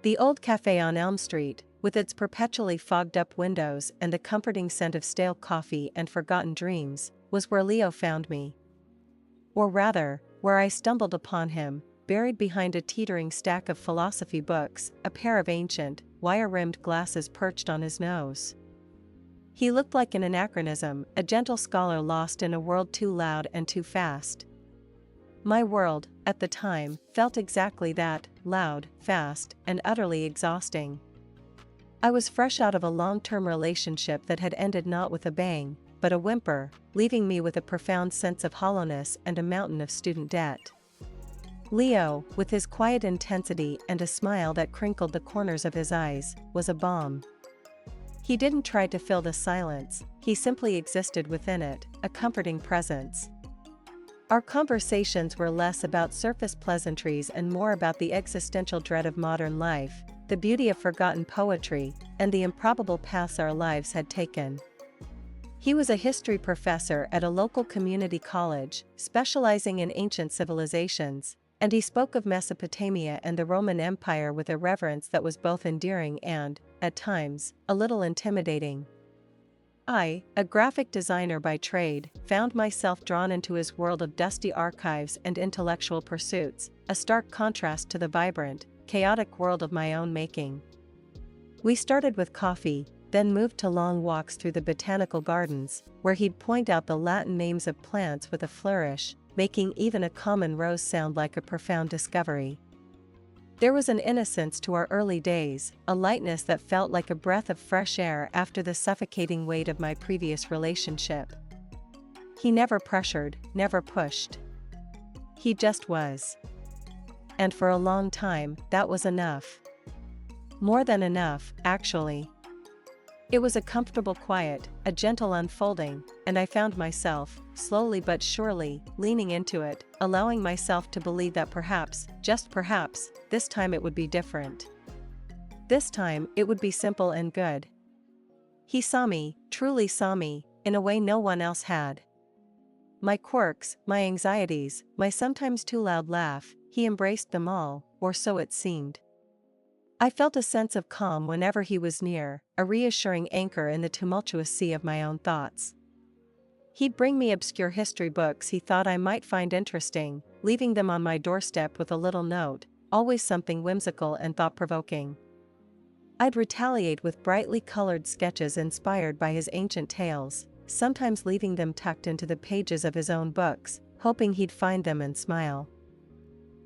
The old cafe on Elm Street, with its perpetually fogged-up windows and the comforting scent of stale coffee and forgotten dreams, was where Leo found me. Or rather, where I stumbled upon him, buried behind a teetering stack of philosophy books, a pair of ancient, wire-rimmed glasses perched on his nose. He looked like an anachronism, a gentle scholar lost in a world too loud and too fast. My world, at the time, felt exactly that, loud, fast, and utterly exhausting. I was fresh out of a long-term relationship that had ended not with a bang, but a whimper, leaving me with a profound sense of hollowness and a mountain of student debt. Leo, with his quiet intensity and a smile that crinkled the corners of his eyes, was a balm. He didn't try to fill the silence, he simply existed within it, a comforting presence. Our conversations were less about surface pleasantries and more about the existential dread of modern life, the beauty of forgotten poetry, and the improbable paths our lives had taken. He was a history professor at a local community college, specializing in ancient civilizations, and he spoke of Mesopotamia and the Roman Empire with a reverence that was both endearing and, at times, a little intimidating. I, a graphic designer by trade, found myself drawn into his world of dusty archives and intellectual pursuits, a stark contrast to the vibrant, chaotic world of my own making. We started with coffee, then moved to long walks through the botanical gardens, where he'd point out the Latin names of plants with a flourish, making even a common rose sound like a profound discovery. There was an innocence to our early days, a lightness that felt like a breath of fresh air after the suffocating weight of my previous relationship. He never pressured, never pushed. He just was. And for a long time, that was enough. More than enough, actually. It was a comfortable quiet, a gentle unfolding, and I found myself, slowly but surely, leaning into it, allowing myself to believe that perhaps, just perhaps, this time it would be different. This time, it would be simple and good. He saw me, truly saw me, in a way no one else had. My quirks, my anxieties, my sometimes too loud laugh, he embraced them all, or so it seemed. I felt a sense of calm whenever he was near, a reassuring anchor in the tumultuous sea of my own thoughts. He'd bring me obscure history books he thought I might find interesting, leaving them on my doorstep with a little note, always something whimsical and thought-provoking. I'd retaliate with brightly colored sketches inspired by his ancient tales, sometimes leaving them tucked into the pages of his own books, hoping he'd find them and smile.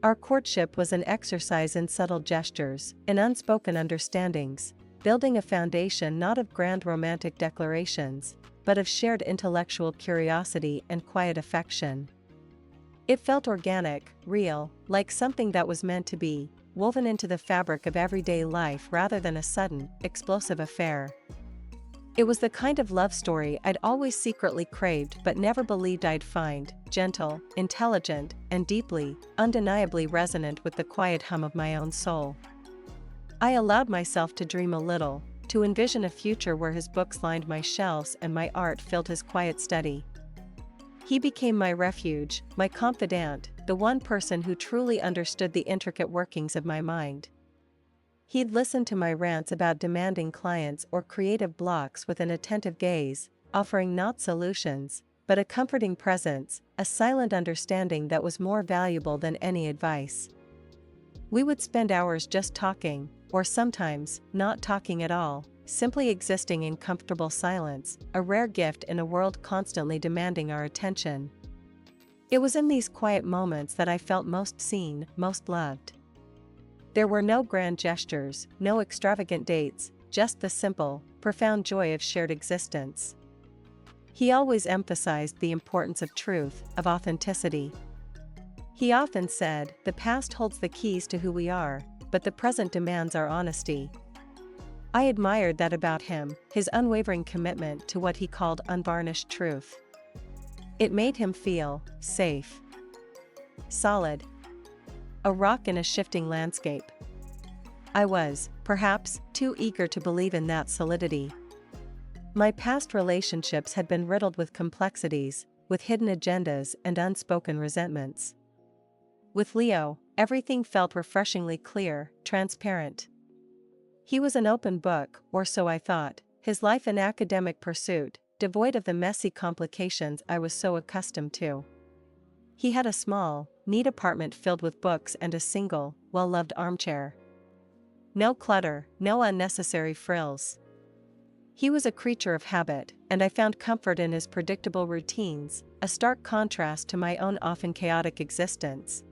Our courtship was an exercise in subtle gestures, in unspoken understandings, building a foundation not of grand romantic declarations, but of shared intellectual curiosity and quiet affection. It felt organic, real, like something that was meant to be, woven into the fabric of everyday life rather than a sudden, explosive affair. It was the kind of love story I'd always secretly craved but never believed I'd find, gentle, intelligent, and deeply, undeniably resonant with the quiet hum of my own soul. I allowed myself to dream a little, to envision a future where his books lined my shelves and my art filled his quiet study. He became my refuge, my confidant, the one person who truly understood the intricate workings of my mind. He'd listen to my rants about demanding clients or creative blocks with an attentive gaze, offering not solutions, but a comforting presence, a silent understanding that was more valuable than any advice. We would spend hours just talking, or sometimes, not talking at all, simply existing in comfortable silence, a rare gift in a world constantly demanding our attention. It was in these quiet moments that I felt most seen, most loved. There were no grand gestures, no extravagant dates, just the simple, profound joy of shared existence. He always emphasized the importance of truth, of authenticity. He often said, "The past holds the keys to who we are, but the present demands our honesty." I admired that about him, his unwavering commitment to what he called unvarnished truth. It made him feel safe, solid, a rock in a shifting landscape. I was, perhaps, too eager to believe in that solidity. My past relationships had been riddled with complexities, with hidden agendas and unspoken resentments. With Leo, everything felt refreshingly clear, transparent. He was an open book, or so I thought, his life an academic pursuit, devoid of the messy complications I was so accustomed to. He had a small, neat apartment filled with books and a single, well-loved armchair. No clutter, no unnecessary frills. He was a creature of habit, and I found comfort in his predictable routines, a stark contrast to my own often chaotic existence.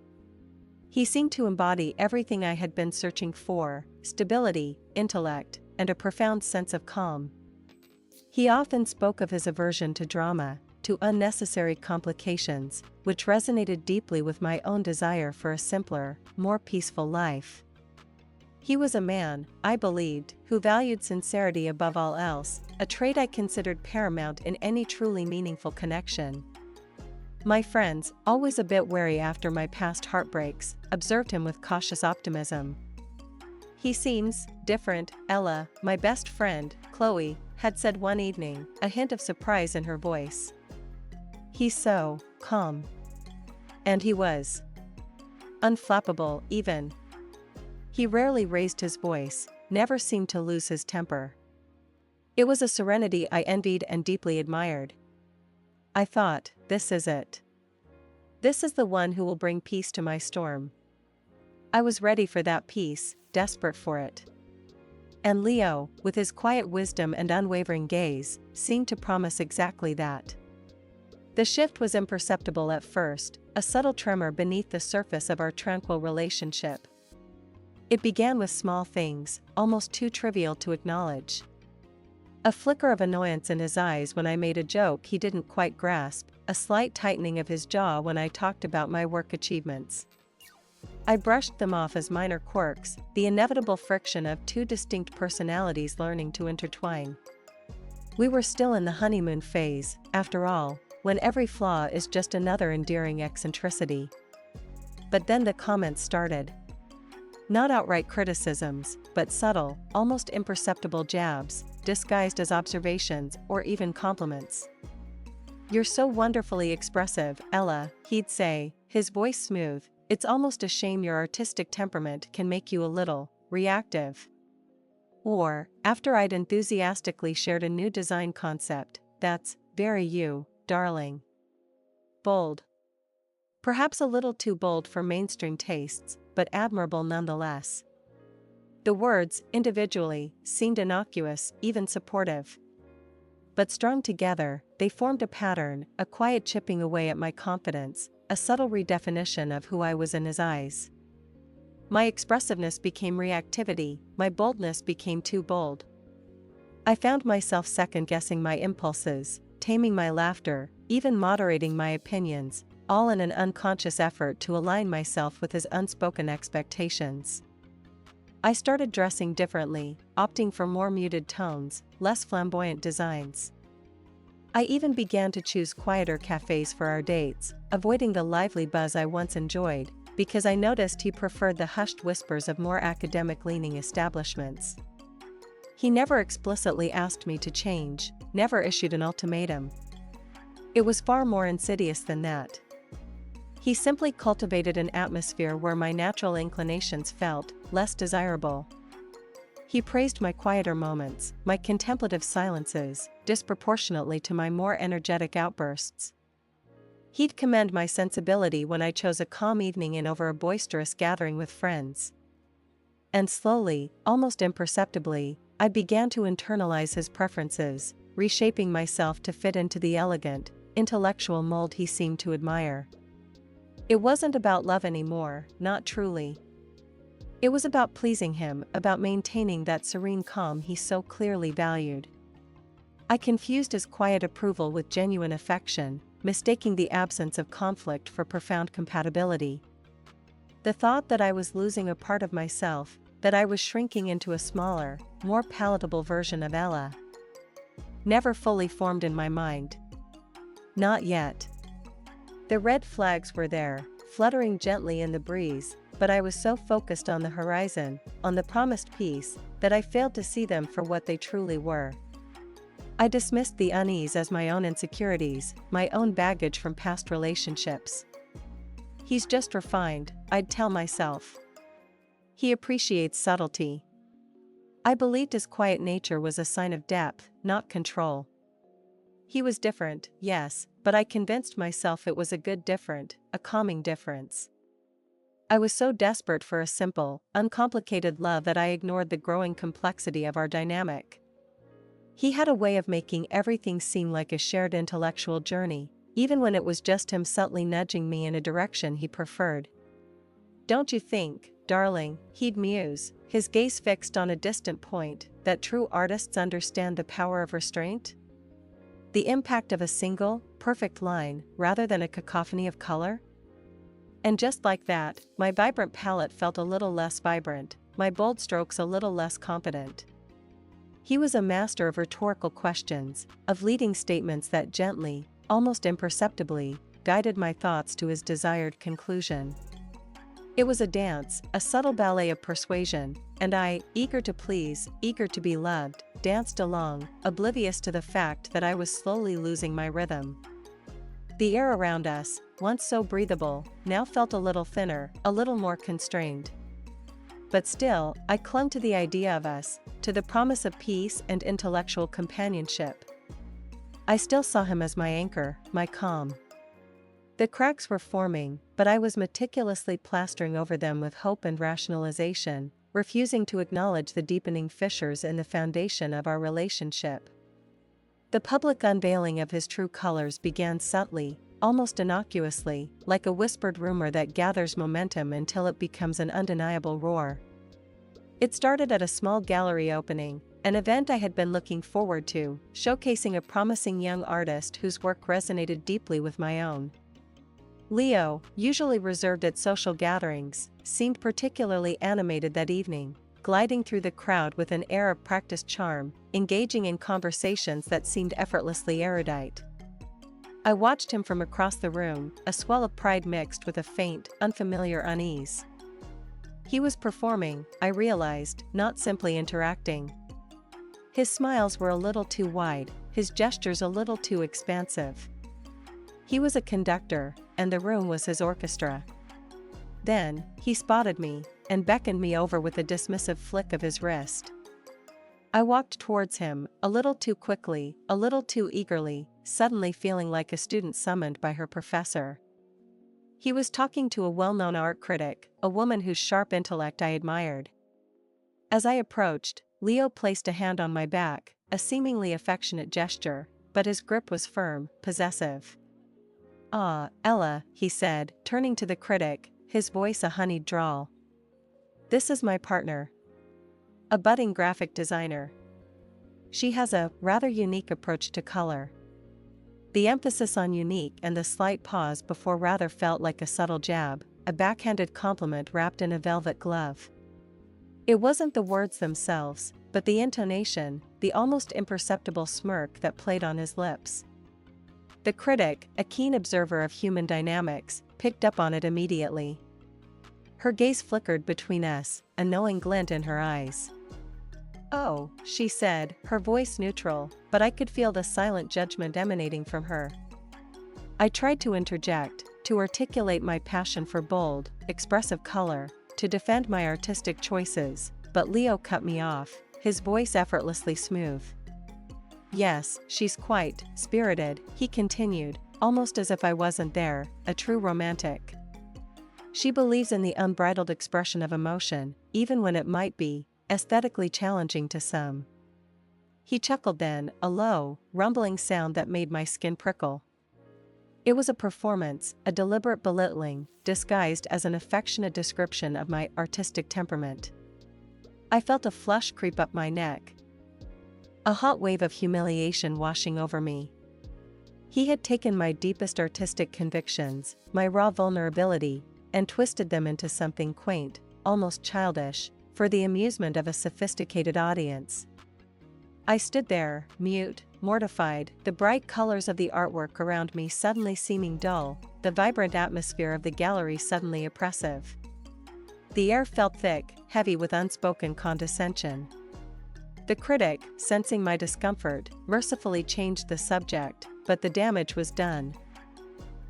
He seemed to embody everything I had been searching for: stability, intellect, and a profound sense of calm. He often spoke of his aversion to drama, to unnecessary complications, which resonated deeply with my own desire for a simpler, more peaceful life. He was a man, I believed, who valued sincerity above all else, a trait I considered paramount in any truly meaningful connection. My friends, always a bit wary after my past heartbreaks, observed him with cautious optimism. "He seems different," Ella, my best friend, Chloe, had said one evening, a hint of surprise in her voice. "He's so calm." And he was. Unflappable, even. He rarely raised his voice, never seemed to lose his temper. It was a serenity I envied and deeply admired. I thought, this is it. This is the one who will bring peace to my storm. I was ready for that peace, desperate for it. And Leo, with his quiet wisdom and unwavering gaze, seemed to promise exactly that. The shift was imperceptible at first, a subtle tremor beneath the surface of our tranquil relationship. It began with small things, almost too trivial to acknowledge. A flicker of annoyance in his eyes when I made a joke he didn't quite grasp, a slight tightening of his jaw when I talked about my work achievements. I brushed them off as minor quirks, the inevitable friction of two distinct personalities learning to intertwine. We were still in the honeymoon phase, after all, when every flaw is just another endearing eccentricity. But then the comments started. Not outright criticisms, but subtle, almost imperceptible jabs, disguised as observations or even compliments. "You're so wonderfully expressive, Ella," he'd say, his voice smooth. "It's almost a shame your artistic temperament can make you a little reactive." Or, after I'd enthusiastically shared a new design concept, "That's very you, darling." Bold. Perhaps a little too bold for mainstream tastes, but admirable nonetheless. The words, individually, seemed innocuous, even supportive. But strung together, they formed a pattern, a quiet chipping away at my confidence, a subtle redefinition of who I was in his eyes. My expressiveness became reactivity, my boldness became too bold. I found myself second-guessing my impulses, taming my laughter, even moderating my opinions, all in an unconscious effort to align myself with his unspoken expectations. I started dressing differently, opting for more muted tones, less flamboyant designs. I even began to choose quieter cafes for our dates, avoiding the lively buzz I once enjoyed, because I noticed he preferred the hushed whispers of more academic-leaning establishments. He never explicitly asked me to change, never issued an ultimatum. It was far more insidious than that. He simply cultivated an atmosphere where my natural inclinations felt less desirable. He praised my quieter moments, my contemplative silences, disproportionately to my more energetic outbursts. He'd commend my sensibility when I chose a calm evening in over a boisterous gathering with friends. And slowly, almost imperceptibly, I began to internalize his preferences, reshaping myself to fit into the elegant, intellectual mold he seemed to admire. It wasn't about love anymore, not truly. It was about pleasing him, about maintaining that serene calm he so clearly valued. I confused his quiet approval with genuine affection, mistaking the absence of conflict for profound compatibility. The thought that I was losing a part of myself, that I was shrinking into a smaller, more palatable version of Ella, never fully formed in my mind. Not yet. The red flags were there, fluttering gently in the breeze, but I was so focused on the horizon, on the promised peace, that I failed to see them for what they truly were. I dismissed the unease as my own insecurities, my own baggage from past relationships. He's just refined, I'd tell myself. He appreciates subtlety. I believed his quiet nature was a sign of depth, not control. He was different, yes, but I convinced myself it was a good different, a calming difference. I was so desperate for a simple, uncomplicated love that I ignored the growing complexity of our dynamic. He had a way of making everything seem like a shared intellectual journey, even when it was just him subtly nudging me in a direction he preferred. "Don't you think, darling," he'd muse, his gaze fixed on a distant point, "that true artists understand the power of restraint? The impact of a single, perfect line, rather than a cacophony of color?" And just like that, my vibrant palette felt a little less vibrant, my bold strokes a little less competent. He was a master of rhetorical questions, of leading statements that gently, almost imperceptibly, guided my thoughts to his desired conclusion. It was a dance, a subtle ballet of persuasion, and I, eager to please, eager to be loved, danced along, oblivious to the fact that I was slowly losing my rhythm. The air around us, once so breathable, now felt a little thinner, a little more constrained. But still, I clung to the idea of us, to the promise of peace and intellectual companionship. I still saw him as my anchor, my calm. The cracks were forming, but I was meticulously plastering over them with hope and rationalization, refusing to acknowledge the deepening fissures in the foundation of our relationship. The public unveiling of his true colors began subtly, almost innocuously, like a whispered rumor that gathers momentum until it becomes an undeniable roar. It started at a small gallery opening, an event I had been looking forward to, showcasing a promising young artist whose work resonated deeply with my own. Leo, usually reserved at social gatherings, seemed particularly animated that evening, gliding through the crowd with an air of practiced charm, engaging in conversations that seemed effortlessly erudite. I watched him from across the room, a swell of pride mixed with a faint, unfamiliar unease. He was performing, I realized, not simply interacting. His smiles were a little too wide, his gestures a little too expansive. He was a conductor, and the room was his orchestra. Then, he spotted me, and beckoned me over with a dismissive flick of his wrist. I walked towards him, a little too quickly, a little too eagerly, suddenly feeling like a student summoned by her professor. He was talking to a well-known art critic, a woman whose sharp intellect I admired. As I approached, Leo placed a hand on my back, a seemingly affectionate gesture, but his grip was firm, possessive. "Ah, Ella," he said, turning to the critic, his voice a honeyed drawl. "This is my partner. A budding graphic designer. She has a rather unique approach to color." The emphasis on unique and the slight pause before rather felt like a subtle jab, a backhanded compliment wrapped in a velvet glove. It wasn't the words themselves, but the intonation, the almost imperceptible smirk that played on his lips. The critic, a keen observer of human dynamics, picked up on it immediately. Her gaze flickered between us, a knowing glint in her eyes. "Oh," she said, her voice neutral, but I could feel the silent judgment emanating from her. I tried to interject, to articulate my passion for bold, expressive color, to defend my artistic choices, but Leo cut me off, his voice effortlessly smooth. "Yes, she's quite spirited," he continued, almost as if I wasn't there, "a true romantic. She believes in the unbridled expression of emotion, even when it might be aesthetically challenging to some." He chuckled then, a low, rumbling sound that made my skin prickle. It was a performance, a deliberate belittling, disguised as an affectionate description of my artistic temperament. I felt a flush creep up my neck. A hot wave of humiliation washing over me. He had taken my deepest artistic convictions, my raw vulnerability, and twisted them into something quaint, almost childish, for the amusement of a sophisticated audience. I stood there, mute, mortified, the bright colors of the artwork around me suddenly seeming dull, the vibrant atmosphere of the gallery suddenly oppressive. The air felt thick, heavy with unspoken condescension. The critic, sensing my discomfort, mercifully changed the subject, but the damage was done.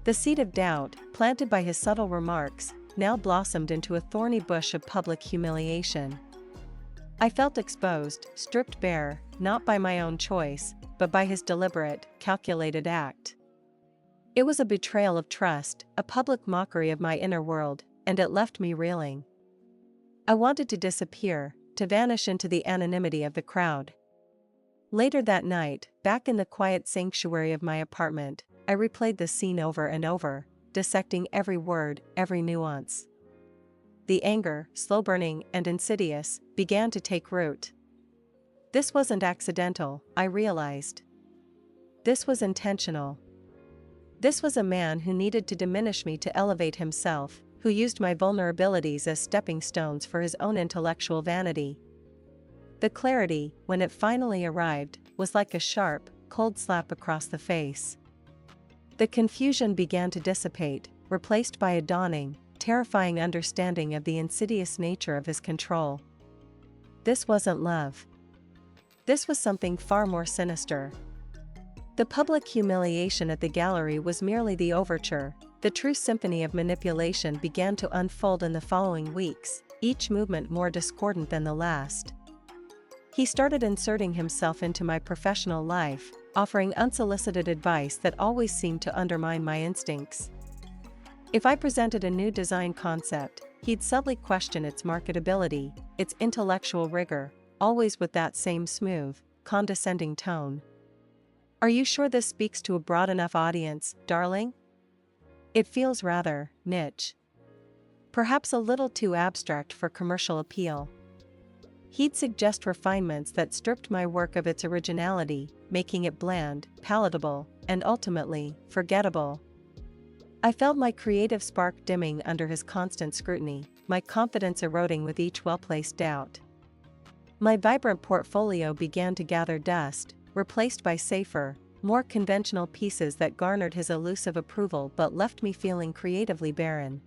The seed of doubt, planted by his subtle remarks, now blossomed into a thorny bush of public humiliation. I felt exposed, stripped bare, not by my own choice, but by his deliberate, calculated act. It was a betrayal of trust, a public mockery of my inner world, and it left me reeling. I wanted to disappear, to vanish into the anonymity of the crowd. Later that night, back in the quiet sanctuary of my apartment, I replayed the scene over and over, dissecting every word, every nuance. The anger, slow-burning and insidious, began to take root. This wasn't accidental, I realized. This was intentional. This was a man who needed to diminish me to elevate himself, who used my vulnerabilities as stepping stones for his own intellectual vanity. The clarity, when it finally arrived, was like a sharp, cold slap across the face. The confusion began to dissipate, replaced by a dawning, terrifying understanding of the insidious nature of his control. This wasn't love. This was something far more sinister. The public humiliation at the gallery was merely the overture. The true symphony of manipulation began to unfold in the following weeks, each movement more discordant than the last. He started inserting himself into my professional life, offering unsolicited advice that always seemed to undermine my instincts. If I presented a new design concept, he'd subtly question its marketability, its intellectual rigor, always with that same smooth, condescending tone. "Are you sure this speaks to a broad enough audience, darling? It feels rather niche. Perhaps a little too abstract for commercial appeal." He'd suggest refinements that stripped my work of its originality, making it bland, palatable, and ultimately, forgettable. I felt my creative spark dimming under his constant scrutiny, my confidence eroding with each well-placed doubt. My vibrant portfolio began to gather dust, replaced by safer, more conventional pieces that garnered his elusive approval but left me feeling creatively barren.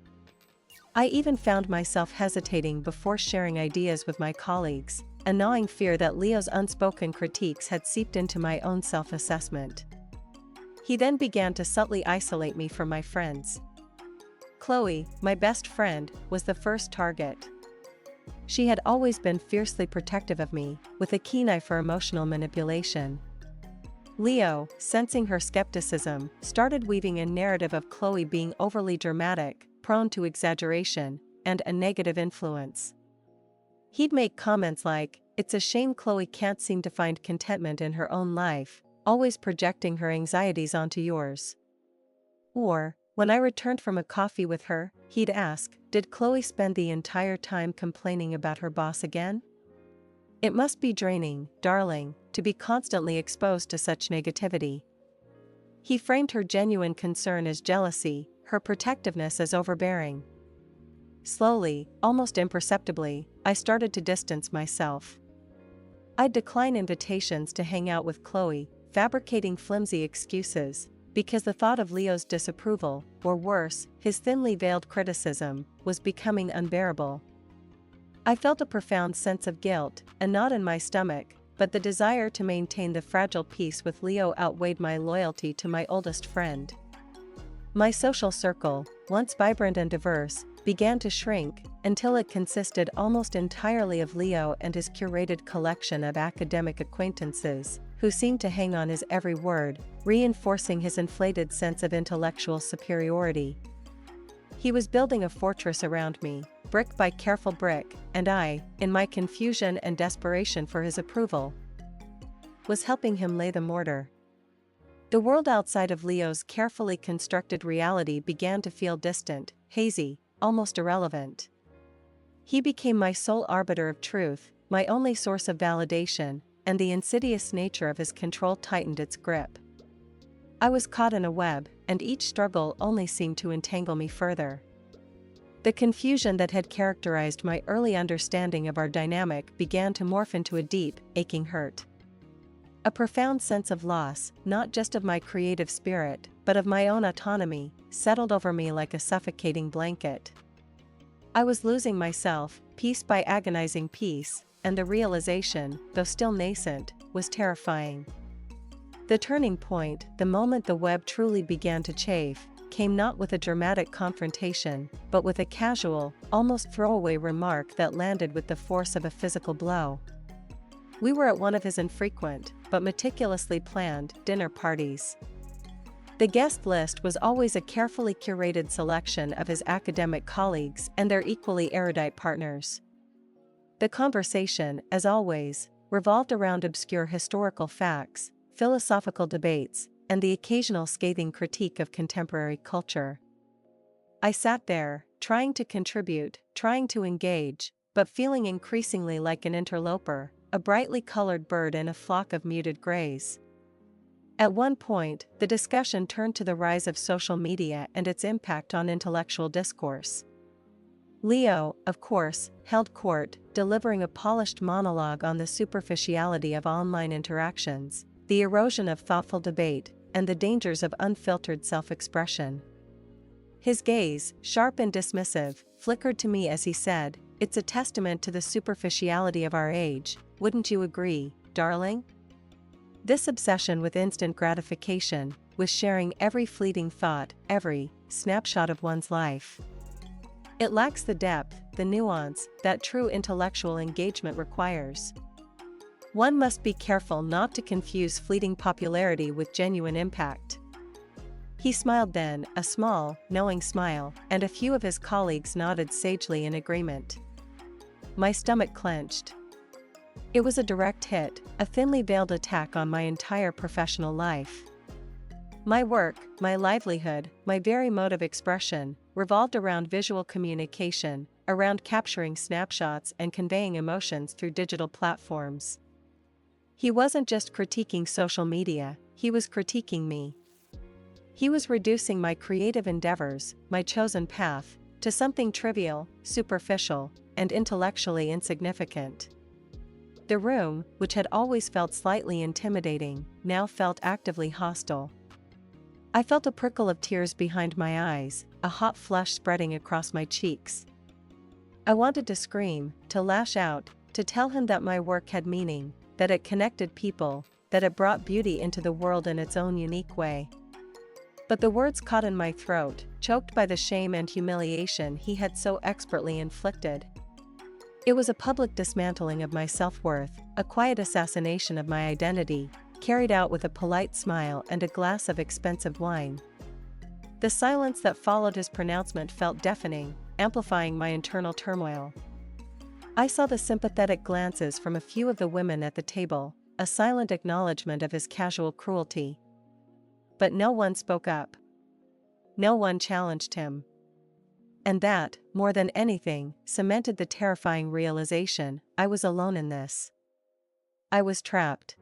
I even found myself hesitating before sharing ideas with my colleagues, a gnawing fear that Leo's unspoken critiques had seeped into my own self-assessment. He then began to subtly isolate me from my friends. Chloe, my best friend, was the first target. She had always been fiercely protective of me, with a keen eye for emotional manipulation. Leo, sensing her skepticism, started weaving a narrative of Chloe being overly dramatic, prone to exaggeration, and a negative influence. He'd make comments like, "It's a shame Chloe can't seem to find contentment in her own life, always projecting her anxieties onto yours." Or, when I returned from a coffee with her, he'd ask, "Did Chloe spend the entire time complaining about her boss again? It must be draining, darling, to be constantly exposed to such negativity." He framed her genuine concern as jealousy, her protectiveness as overbearing. Slowly, almost imperceptibly, I started to distance myself. I'd decline invitations to hang out with Chloe, fabricating flimsy excuses, because the thought of Leo's disapproval, or worse, his thinly veiled criticism, was becoming unbearable. I felt a profound sense of guilt, a knot in my stomach, but the desire to maintain the fragile peace with Leo outweighed my loyalty to my oldest friend. My social circle, once vibrant and diverse, began to shrink, until it consisted almost entirely of Leo and his curated collection of academic acquaintances, who seemed to hang on his every word, reinforcing his inflated sense of intellectual superiority. He was building a fortress around me, brick by careful brick, and I, in my confusion and desperation for his approval, was helping him lay the mortar. The world outside of Leo's carefully constructed reality began to feel distant, hazy, almost irrelevant. He became my sole arbiter of truth, my only source of validation, and the insidious nature of his control tightened its grip. I was caught in a web, and each struggle only seemed to entangle me further. The confusion that had characterized my early understanding of our dynamic began to morph into a deep, aching hurt. A profound sense of loss, not just of my creative spirit, but of my own autonomy, settled over me like a suffocating blanket. I was losing myself, piece by agonizing piece, and the realization, though still nascent, was terrifying. The turning point, the moment the web truly began to chafe, came not with a dramatic confrontation, but with a casual, almost throwaway remark that landed with the force of a physical blow. We were at one of his infrequent, but meticulously planned, dinner parties. The guest list was always a carefully curated selection of his academic colleagues and their equally erudite partners. The conversation, as always, revolved around obscure historical facts, philosophical debates, and the occasional scathing critique of contemporary culture. I sat there, trying to contribute, trying to engage, but feeling increasingly like an interloper, a brightly colored bird in a flock of muted grays. At one point, the discussion turned to the rise of social media and its impact on intellectual discourse. Leo, of course, held court, delivering a polished monologue on the superficiality of online interactions, the erosion of thoughtful debate, and the dangers of unfiltered self-expression. His gaze, sharp and dismissive, flickered to me as he said, "It's a testament to the superficiality of our age, wouldn't you agree, darling?" This obsession with instant gratification, with sharing every fleeting thought, every snapshot of one's life. It lacks the depth, the nuance, that true intellectual engagement requires. One must be careful not to confuse fleeting popularity with genuine impact. He smiled then, a small, knowing smile, and a few of his colleagues nodded sagely in agreement. My stomach clenched. It was a direct hit, a thinly veiled attack on my entire professional life. My work, my livelihood, my very mode of expression, revolved around visual communication, around capturing snapshots and conveying emotions through digital platforms. He wasn't just critiquing social media, he was critiquing me. He was reducing my creative endeavors, my chosen path, to something trivial, superficial, and intellectually insignificant. The room, which had always felt slightly intimidating, now felt actively hostile. I felt a prickle of tears behind my eyes, a hot flush spreading across my cheeks. I wanted to scream, to lash out, to tell him that my work had meaning, that it connected people, that it brought beauty into the world in its own unique way. But the words caught in my throat, choked by the shame and humiliation he had so expertly inflicted. It was a public dismantling of my self-worth, a quiet assassination of my identity, carried out with a polite smile and a glass of expensive wine. The silence that followed his pronouncement felt deafening, amplifying my internal turmoil. I saw the sympathetic glances from a few of the women at the table, a silent acknowledgement of his casual cruelty. But no one spoke up. No one challenged him. And that, more than anything, cemented the terrifying realization, I was alone in this. I was trapped.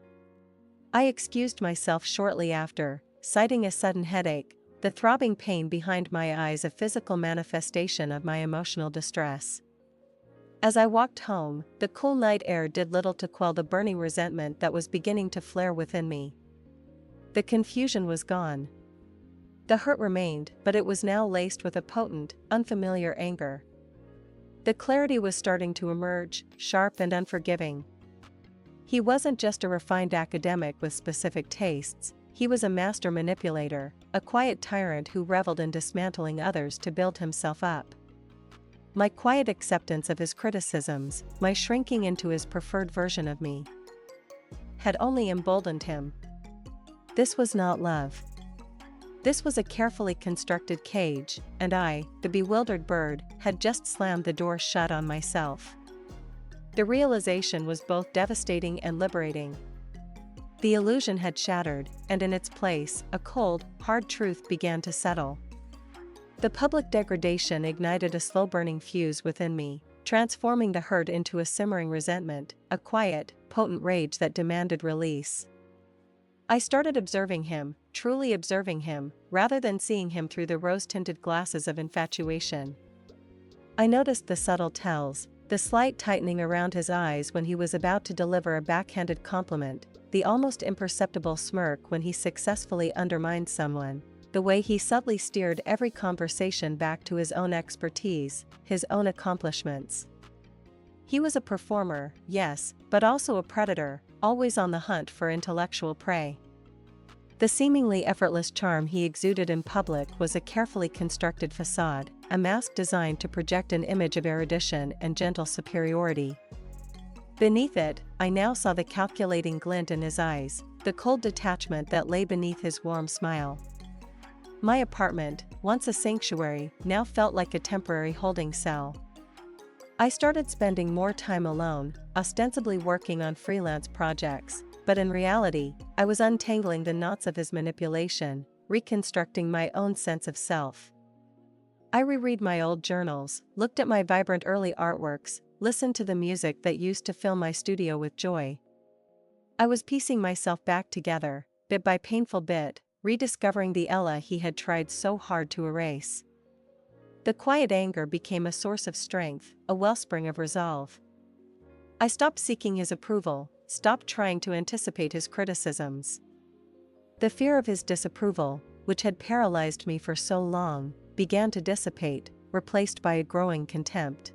I excused myself shortly after, citing a sudden headache, the throbbing pain behind my eyes a physical manifestation of my emotional distress. As I walked home, the cool night air did little to quell the burning resentment that was beginning to flare within me. The confusion was gone. The hurt remained, but it was now laced with a potent, unfamiliar anger. The clarity was starting to emerge, sharp and unforgiving. He wasn't just a refined academic with specific tastes, he was a master manipulator, a quiet tyrant who reveled in dismantling others to build himself up. My quiet acceptance of his criticisms, my shrinking into his preferred version of me, had only emboldened him. This was not love. This was a carefully constructed cage, and I, the bewildered bird, had just slammed the door shut on myself. The realization was both devastating and liberating. The illusion had shattered, and in its place, a cold, hard truth began to settle. The public degradation ignited a slow-burning fuse within me, transforming the hurt into a simmering resentment, a quiet, potent rage that demanded release. I started observing him, truly observing him, rather than seeing him through the rose-tinted glasses of infatuation. I noticed the subtle tells, the slight tightening around his eyes when he was about to deliver a backhanded compliment, the almost imperceptible smirk when he successfully undermined someone, the way he subtly steered every conversation back to his own expertise, his own accomplishments. He was a performer, yes, but also a predator, always on the hunt for intellectual prey. The seemingly effortless charm he exuded in public was a carefully constructed facade, a mask designed to project an image of erudition and gentle superiority. Beneath it, I now saw the calculating glint in his eyes, the cold detachment that lay beneath his warm smile. My apartment, once a sanctuary, now felt like a temporary holding cell. I started spending more time alone, ostensibly working on freelance projects, but in reality, I was untangling the knots of his manipulation, reconstructing my own sense of self. I reread my old journals, looked at my vibrant early artworks, listened to the music that used to fill my studio with joy. I was piecing myself back together, bit by painful bit, rediscovering the Ella he had tried so hard to erase. The quiet anger became a source of strength, a wellspring of resolve. I stopped seeking his approval, stopped trying to anticipate his criticisms. The fear of his disapproval, which had paralyzed me for so long, began to dissipate, replaced by a growing contempt.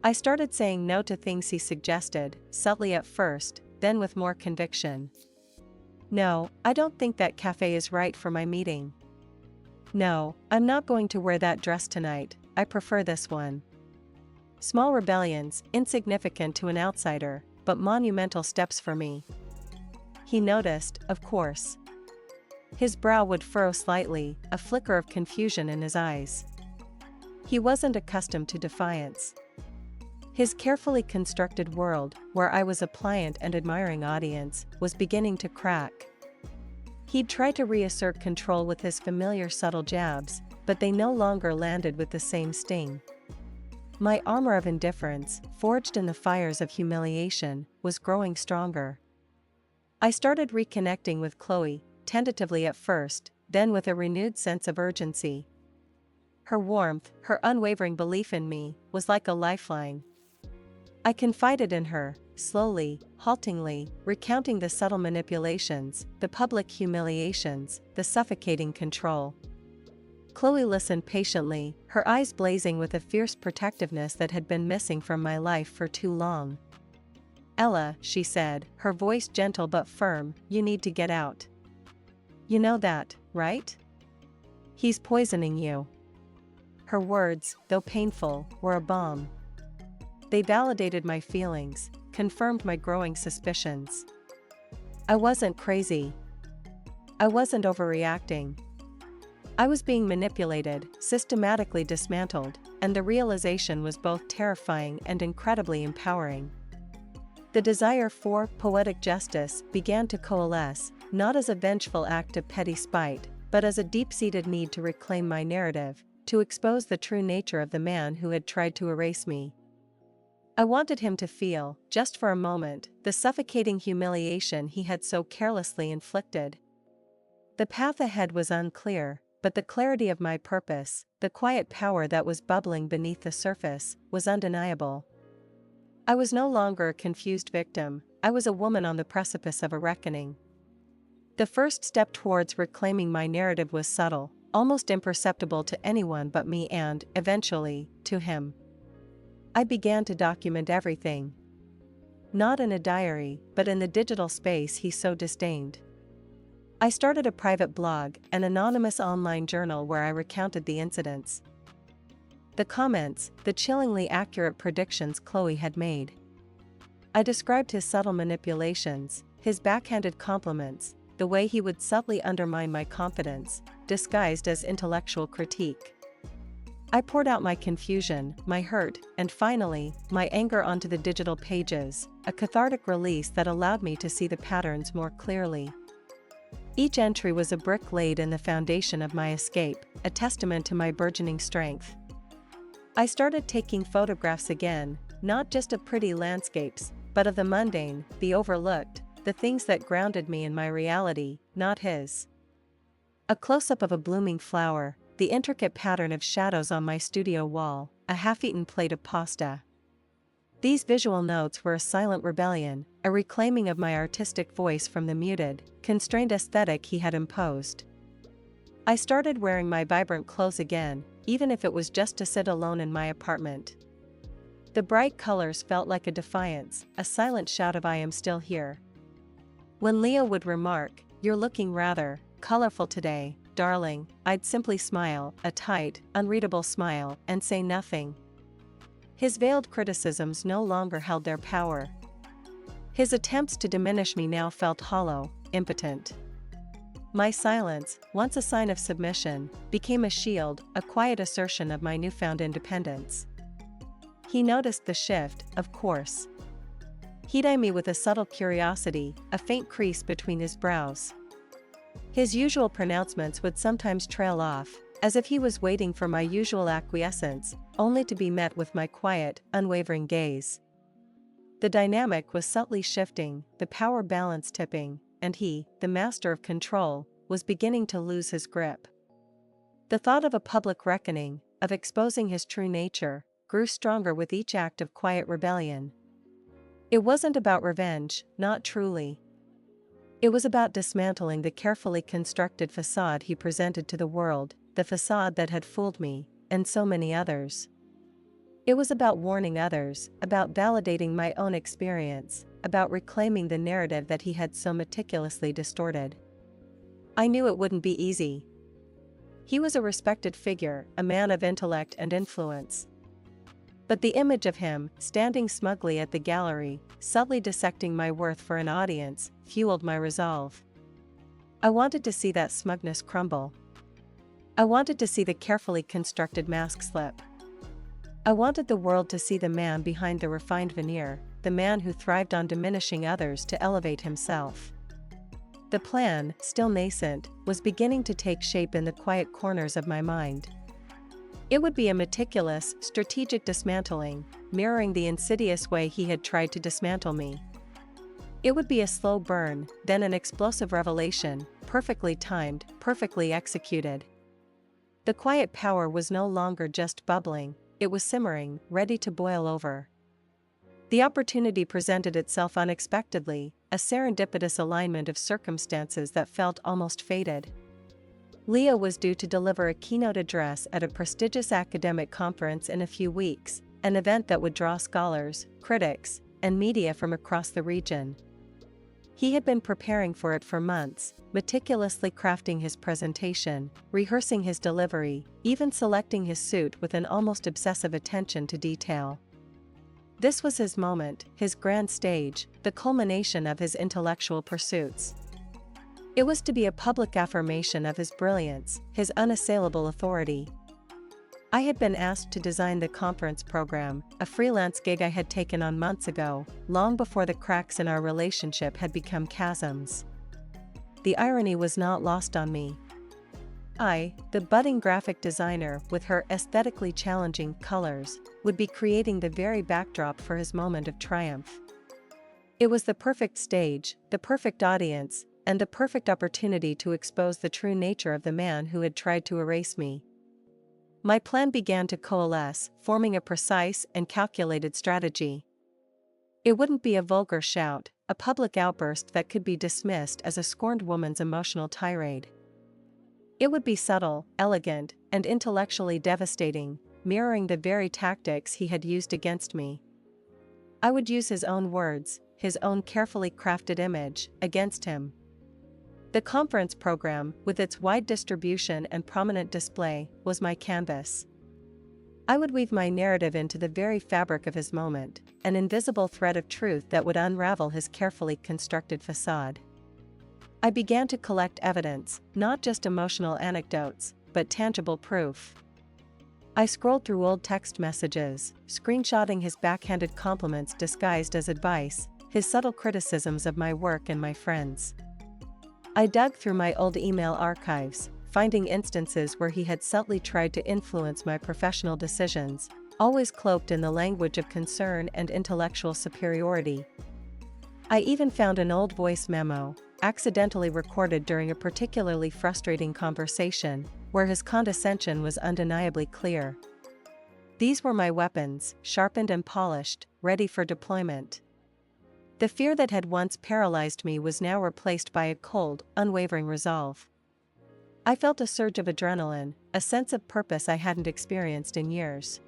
I started saying no to things he suggested, subtly at first, then with more conviction. No, I don't think that cafe is right for my meeting. No, I'm not going to wear that dress tonight, I prefer this one. Small rebellions, insignificant to an outsider, but monumental steps for me. He noticed, of course. His brow would furrow slightly, a flicker of confusion in his eyes. He wasn't accustomed to defiance. His carefully constructed world, where I was a pliant and admiring audience, was beginning to crack. He'd tried to reassert control with his familiar subtle jabs, but they no longer landed with the same sting. My armor of indifference, forged in the fires of humiliation, was growing stronger. I started reconnecting with Chloe, tentatively at first, then with a renewed sense of urgency. Her warmth, her unwavering belief in me, was like a lifeline. I confided in her, slowly, haltingly, recounting the subtle manipulations, the public humiliations, the suffocating control. Chloe listened patiently, her eyes blazing with a fierce protectiveness that had been missing from my life for too long. Ella, she said, her voice gentle but firm, you need to get out. You know that, right? He's poisoning you. Her words, though painful, were a balm. They validated my feelings, confirmed my growing suspicions. I wasn't crazy. I wasn't overreacting. I was being manipulated, systematically dismantled, and the realization was both terrifying and incredibly empowering. The desire for poetic justice began to coalesce, not as a vengeful act of petty spite, but as a deep-seated need to reclaim my narrative, to expose the true nature of the man who had tried to erase me. I wanted him to feel, just for a moment, the suffocating humiliation he had so carelessly inflicted. The path ahead was unclear, but the clarity of my purpose, the quiet power that was bubbling beneath the surface, was undeniable. I was no longer a confused victim, I was a woman on the precipice of a reckoning. The first step towards reclaiming my narrative was subtle, almost imperceptible to anyone but me and, eventually, to him. I began to document everything. Not in a diary, but in the digital space he so disdained. I started a private blog, an anonymous online journal where I recounted the incidents. The comments, the chillingly accurate predictions Chloe had made. I described his subtle manipulations, his backhanded compliments, the way he would subtly undermine my confidence, disguised as intellectual critique. I poured out my confusion, my hurt, and finally, my anger onto the digital pages, a cathartic release that allowed me to see the patterns more clearly. Each entry was a brick laid in the foundation of my escape, a testament to my burgeoning strength. I started taking photographs again, not just of pretty landscapes, but of the mundane, the overlooked, the things that grounded me in my reality, not his. A close-up of a blooming flower, the intricate pattern of shadows on my studio wall, a half-eaten plate of pasta. These visual notes were a silent rebellion, a reclaiming of my artistic voice from the muted, constrained aesthetic he had imposed. I started wearing my vibrant clothes again, even if it was just to sit alone in my apartment. The bright colors felt like a defiance, a silent shout of I am still here. When Leo would remark, "You're looking rather colorful today, darling." I'd simply smile, a tight, unreadable smile, and say nothing. His veiled criticisms no longer held their power. His attempts to diminish me now felt hollow, impotent. My silence, once a sign of submission, became a shield, a quiet assertion of my newfound independence. He noticed the shift, of course. He'd eye me with a subtle curiosity, a faint crease between his brows. His usual pronouncements would sometimes trail off, as if he was waiting for my usual acquiescence, only to be met with my quiet, unwavering gaze. The dynamic was subtly shifting, the power balance tipping, and he, the master of control, was beginning to lose his grip. The thought of a public reckoning, of exposing his true nature, grew stronger with each act of quiet rebellion. It wasn't about revenge, not truly. It was about dismantling the carefully constructed facade he presented to the world, the facade that had fooled me, and so many others. It was about warning others, about validating my own experience, about reclaiming the narrative that he had so meticulously distorted. I knew it wouldn't be easy. He was a respected figure, a man of intellect and influence. But the image of him, standing smugly at the gallery, subtly dissecting my worth for an audience, fueled my resolve. I wanted to see that smugness crumble. I wanted to see the carefully constructed mask slip. I wanted the world to see the man behind the refined veneer, the man who thrived on diminishing others to elevate himself. The plan, still nascent, was beginning to take shape in the quiet corners of my mind. It would be a meticulous, strategic dismantling, mirroring the insidious way he had tried to dismantle me. It would be a slow burn, then an explosive revelation, perfectly timed, perfectly executed. The quiet power was no longer just bubbling, it was simmering, ready to boil over. The opportunity presented itself unexpectedly, a serendipitous alignment of circumstances that felt almost fated. Leo was due to deliver a keynote address at a prestigious academic conference in a few weeks, an event that would draw scholars, critics, and media from across the region. He had been preparing for it for months, meticulously crafting his presentation, rehearsing his delivery, even selecting his suit with an almost obsessive attention to detail. This was his moment, his grand stage, the culmination of his intellectual pursuits. It was to be a public affirmation of his brilliance, his unassailable authority. I had been asked to design the conference program, a freelance gig I had taken on months ago, long before the cracks in our relationship had become chasms. The irony was not lost on me. I, the budding graphic designer with her aesthetically challenging colors, would be creating the very backdrop for his moment of triumph. It was the perfect stage, the perfect audience, and the perfect opportunity to expose the true nature of the man who had tried to erase me. My plan began to coalesce, forming a precise and calculated strategy. It wouldn't be a vulgar shout, a public outburst that could be dismissed as a scorned woman's emotional tirade. It would be subtle, elegant, and intellectually devastating, mirroring the very tactics he had used against me. I would use his own words, his own carefully crafted image, against him. The conference program, with its wide distribution and prominent display, was my canvas. I would weave my narrative into the very fabric of his moment, an invisible thread of truth that would unravel his carefully constructed facade. I began to collect evidence, not just emotional anecdotes, but tangible proof. I scrolled through old text messages, screenshotting his backhanded compliments disguised as advice, his subtle criticisms of my work and my friends. I dug through my old email archives, finding instances where he had subtly tried to influence my professional decisions, always cloaked in the language of concern and intellectual superiority. I even found an old voice memo, accidentally recorded during a particularly frustrating conversation, where his condescension was undeniably clear. These were my weapons, sharpened and polished, ready for deployment. The fear that had once paralyzed me was now replaced by a cold, unwavering resolve. I felt a surge of adrenaline, a sense of purpose I hadn't experienced in years.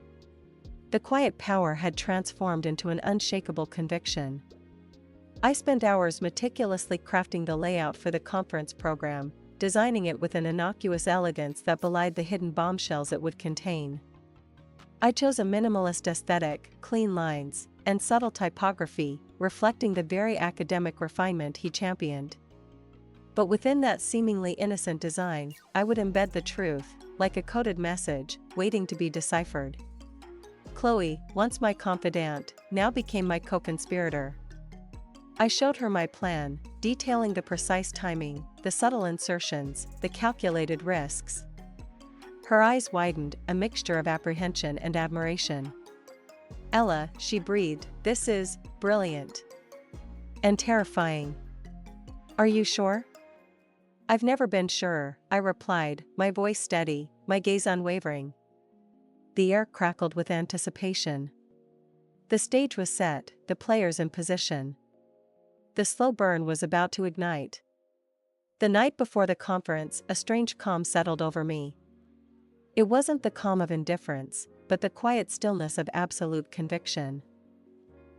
The quiet power had transformed into an unshakable conviction. I spent hours meticulously crafting the layout for the conference program, designing it with an innocuous elegance that belied the hidden bombshells it would contain. I chose a minimalist aesthetic, clean lines, and subtle typography, reflecting the very academic refinement he championed. But within that seemingly innocent design, I would embed the truth, like a coded message, waiting to be deciphered. Chloe, once my confidante, now became my co-conspirator. I showed her my plan, detailing the precise timing, the subtle insertions, the calculated risks. Her eyes widened, a mixture of apprehension and admiration. "Ella," she breathed, "this is brilliant. And terrifying. Are you sure?" "I've never been surer," I replied, my voice steady, my gaze unwavering. The air crackled with anticipation. The stage was set, the players in position. The slow burn was about to ignite. The night before the conference, a strange calm settled over me. It wasn't the calm of indifference, but the quiet stillness of absolute conviction.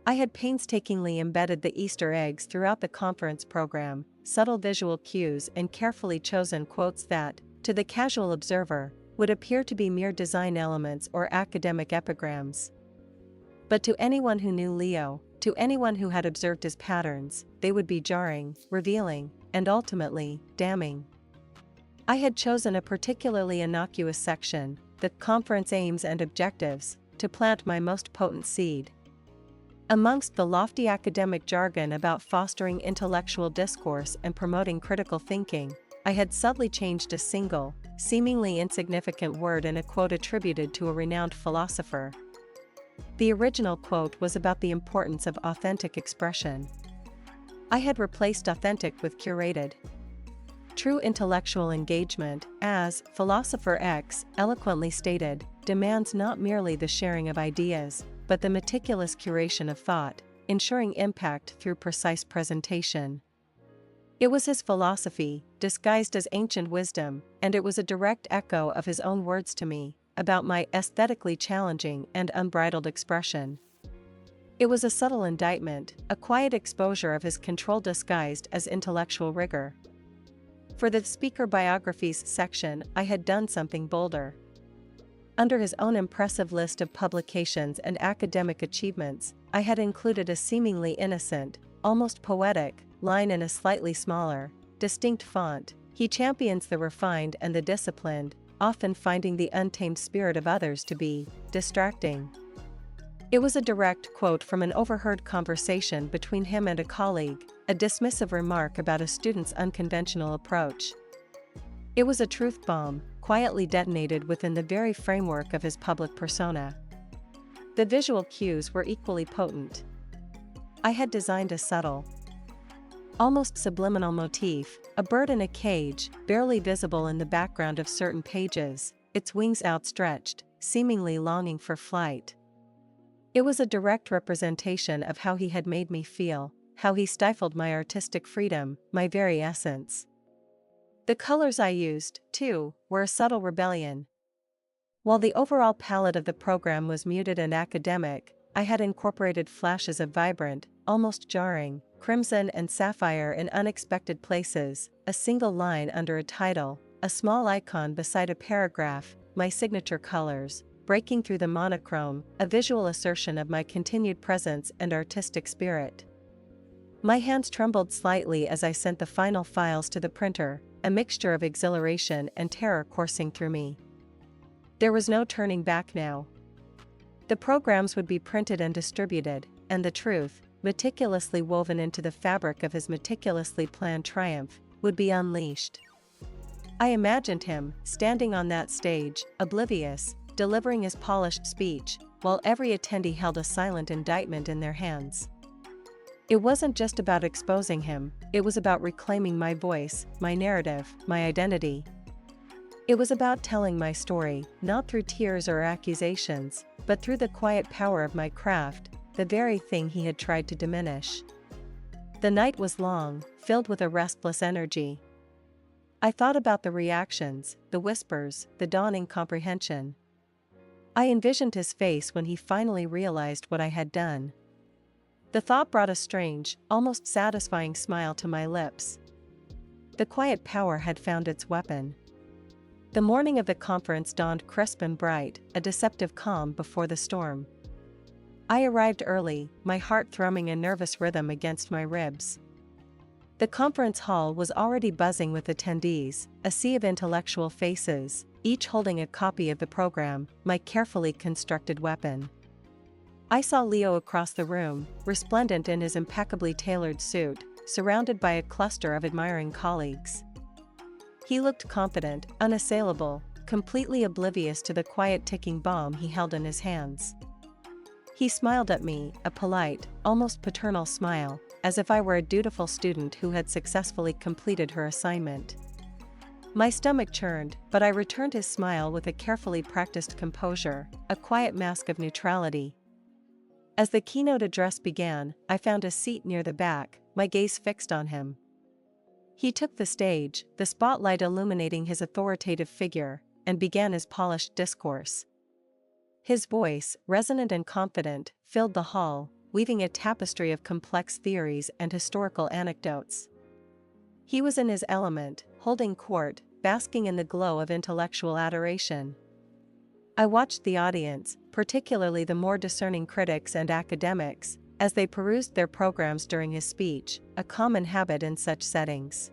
I had painstakingly embedded the Easter eggs throughout the conference program, subtle visual cues and carefully chosen quotes that, to the casual observer, would appear to be mere design elements or academic epigrams. But to anyone who knew Leo, to anyone who had observed his patterns, they would be jarring, revealing, and ultimately, damning. I had chosen a particularly innocuous section, the conference aims and objectives, to plant my most potent seed. Amongst the lofty academic jargon about fostering intellectual discourse and promoting critical thinking, I had subtly changed a single, seemingly insignificant word in a quote attributed to a renowned philosopher. The original quote was about the importance of authentic expression. I had replaced authentic with curated. True intellectual engagement, as philosopher X eloquently stated, demands not merely the sharing of ideas, but the meticulous curation of thought, ensuring impact through precise presentation. It was his philosophy, disguised as ancient wisdom, and it was a direct echo of his own words to me, about my aesthetically challenging and unbridled expression. It was a subtle indictment, a quiet exposure of his control disguised as intellectual rigor. For the speaker biographies section, I had done something bolder. Under his own impressive list of publications and academic achievements, I had included a seemingly innocent, almost poetic, line in a slightly smaller, distinct font. He champions the refined and the disciplined, often finding the untamed spirit of others to be distracting. It was a direct quote from an overheard conversation between him and a colleague, a dismissive remark about a student's unconventional approach. It was a truth bomb, quietly detonated within the very framework of his public persona. The visual cues were equally potent. I had designed a subtle, almost subliminal motif, a bird in a cage, barely visible in the background of certain pages, its wings outstretched, seemingly longing for flight. It was a direct representation of how he had made me feel, how he stifled my artistic freedom, my very essence. The colors I used, too, were a subtle rebellion. While the overall palette of the program was muted and academic, I had incorporated flashes of vibrant, almost jarring, crimson and sapphire in unexpected places, a single line under a title, a small icon beside a paragraph, my signature colors, breaking through the monochrome, a visual assertion of my continued presence and artistic spirit. My hands trembled slightly as I sent the final files to the printer, a mixture of exhilaration and terror coursing through me. There was no turning back now. The programs would be printed and distributed, and the truth, meticulously woven into the fabric of his meticulously planned triumph, would be unleashed. I imagined him, standing on that stage, oblivious, delivering his polished speech, while every attendee held a silent indictment in their hands. It wasn't just about exposing him, it was about reclaiming my voice, my narrative, my identity. It was about telling my story, not through tears or accusations, but through the quiet power of my craft, the very thing he had tried to diminish. The night was long, filled with a restless energy. I thought about the reactions, the whispers, the dawning comprehension. I envisioned his face when he finally realized what I had done. The thought brought a strange, almost satisfying smile to my lips. The quiet power had found its weapon. The morning of the conference dawned crisp and bright, a deceptive calm before the storm. I arrived early, my heart thrumming a nervous rhythm against my ribs. The conference hall was already buzzing with attendees, a sea of intellectual faces, each holding a copy of the program, my carefully constructed weapon. I saw Leo across the room, resplendent in his impeccably tailored suit, surrounded by a cluster of admiring colleagues. He looked confident, unassailable, completely oblivious to the quiet ticking bomb he held in his hands. He smiled at me, a polite, almost paternal smile, as if I were a dutiful student who had successfully completed her assignment. My stomach churned, but I returned his smile with a carefully practiced composure, a quiet mask of neutrality. As the keynote address began, I found a seat near the back, my gaze fixed on him. He took the stage, the spotlight illuminating his authoritative figure, and began his polished discourse. His voice, resonant and confident, filled the hall, weaving a tapestry of complex theories and historical anecdotes. He was in his element, holding court, basking in the glow of intellectual adoration. I watched the audience, particularly the more discerning critics and academics, as they perused their programs during his speech, a common habit in such settings.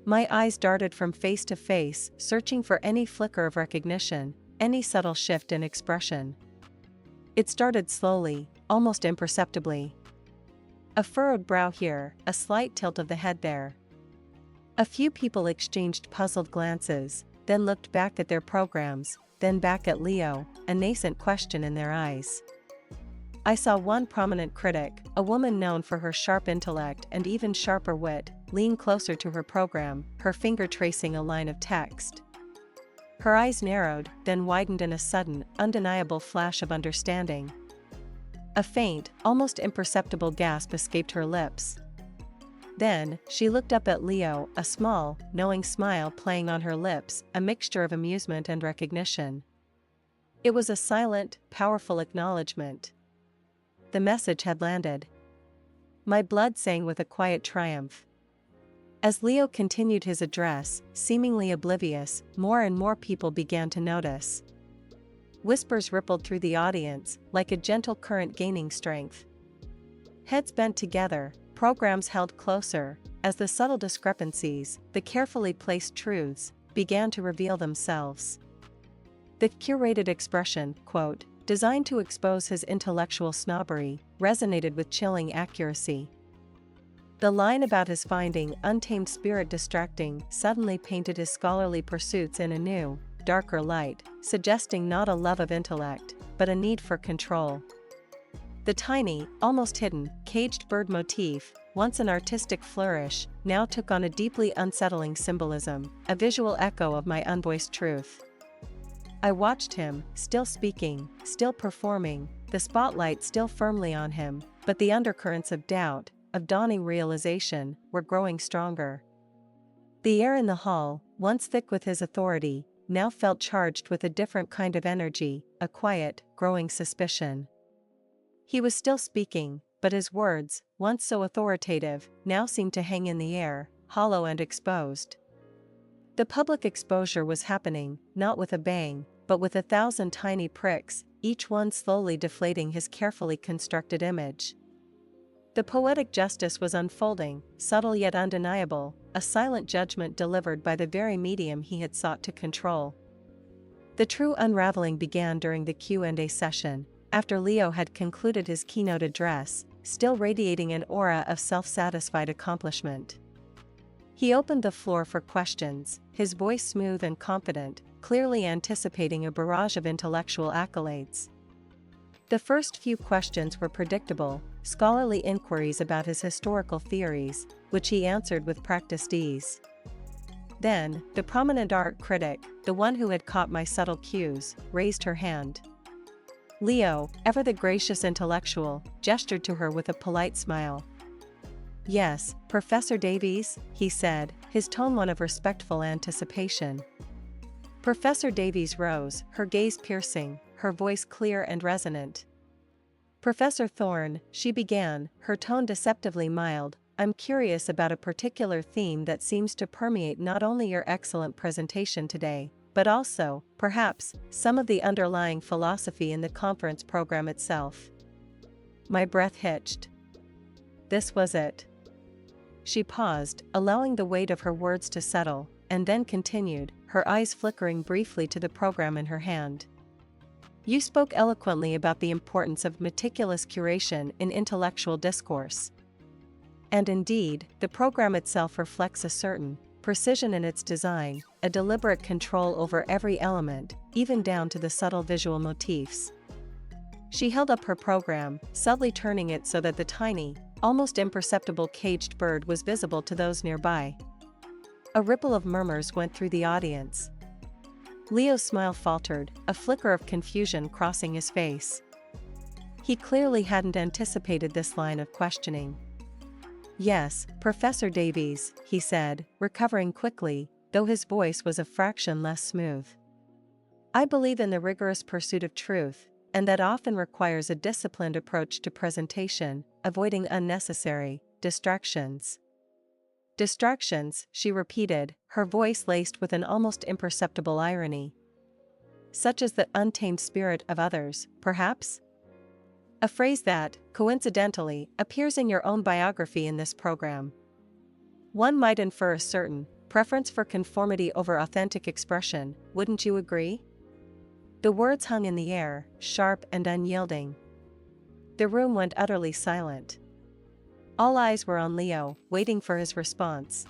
My eyes darted from face to face, searching for any flicker of recognition, any subtle shift in expression. It started slowly, almost imperceptibly. A furrowed brow here, a slight tilt of the head there. A few people exchanged puzzled glances, then looked back at their programs, then back at Leo, a nascent question in their eyes. I saw one prominent critic, a woman known for her sharp intellect and even sharper wit, lean closer to her program, her finger tracing a line of text. Her eyes narrowed, then widened in a sudden, undeniable flash of understanding. A faint, almost imperceptible gasp escaped her lips. Then, she looked up at Leo, a small, knowing smile playing on her lips, a mixture of amusement and recognition. It was a silent, powerful acknowledgement. The message had landed. My blood sang with a quiet triumph. As Leo continued his address, seemingly oblivious, more and more people began to notice. Whispers rippled through the audience, like a gentle current gaining strength. Heads bent together, programs held closer, as the subtle discrepancies, the carefully placed truths, began to reveal themselves. The curated expression, quote, designed to expose his intellectual snobbery, resonated with chilling accuracy. The line about his finding untamed spirit distracting suddenly painted his scholarly pursuits in a new, darker light, suggesting not a love of intellect, but a need for control. The tiny, almost hidden, caged bird motif, once an artistic flourish, now took on a deeply unsettling symbolism, a visual echo of my unvoiced truth. I watched him, still speaking, still performing, the spotlight still firmly on him, but the undercurrents of doubt, of dawning realization, were growing stronger. The air in the hall, once thick with his authority, now felt charged with a different kind of energy, a quiet, growing suspicion. He was still speaking, but his words, once so authoritative, now seemed to hang in the air, hollow and exposed. The public exposure was happening, not with a bang, but with 1,000 tiny pricks, each one slowly deflating his carefully constructed image. The poetic justice was unfolding, subtle yet undeniable, a silent judgment delivered by the very medium he had sought to control. The true unraveling began during the Q&A session, after Leo had concluded his keynote address, still radiating an aura of self-satisfied accomplishment. He opened the floor for questions, his voice smooth and confident, clearly anticipating a barrage of intellectual accolades. The first few questions were predictable, scholarly inquiries about his historical theories, which he answered with practiced ease. Then, the prominent art critic, the one who had caught my subtle cues, raised her hand. Leo, ever the gracious intellectual, gestured to her with a polite smile. "Yes, Professor Davies," he said, his tone one of respectful anticipation. Professor Davies rose, her gaze piercing, her voice clear and resonant. Professor Thorne, she began, her tone deceptively mild, I'm curious about a particular theme that seems to permeate not only your excellent presentation today, but also, perhaps, some of the underlying philosophy in the conference program itself. My breath hitched. This was it. She paused, allowing the weight of her words to settle, and then continued, her eyes flickering briefly to the program in her hand. You spoke eloquently about the importance of meticulous curation in intellectual discourse. And indeed, the program itself reflects a certain precision in its design, a deliberate control over every element, even down to the subtle visual motifs. She held up her program, subtly turning it so that the tiny, almost imperceptible caged bird was visible to those nearby. A ripple of murmurs went through the audience. Leo's smile faltered, a flicker of confusion crossing his face. He clearly hadn't anticipated this line of questioning. Yes, Professor Davies, he said, recovering quickly, though his voice was a fraction less smooth. I believe in the rigorous pursuit of truth, and that often requires a disciplined approach to presentation, avoiding unnecessary distractions. Distractions, she repeated, her voice laced with an almost imperceptible irony. Such as the untamed spirit of others, perhaps? A phrase that, coincidentally, appears in your own biography in this program. One might infer a certain preference for conformity over authentic expression, wouldn't you agree? The words hung in the air, sharp and unyielding. The room went utterly silent. All eyes were on Leo, waiting for his response.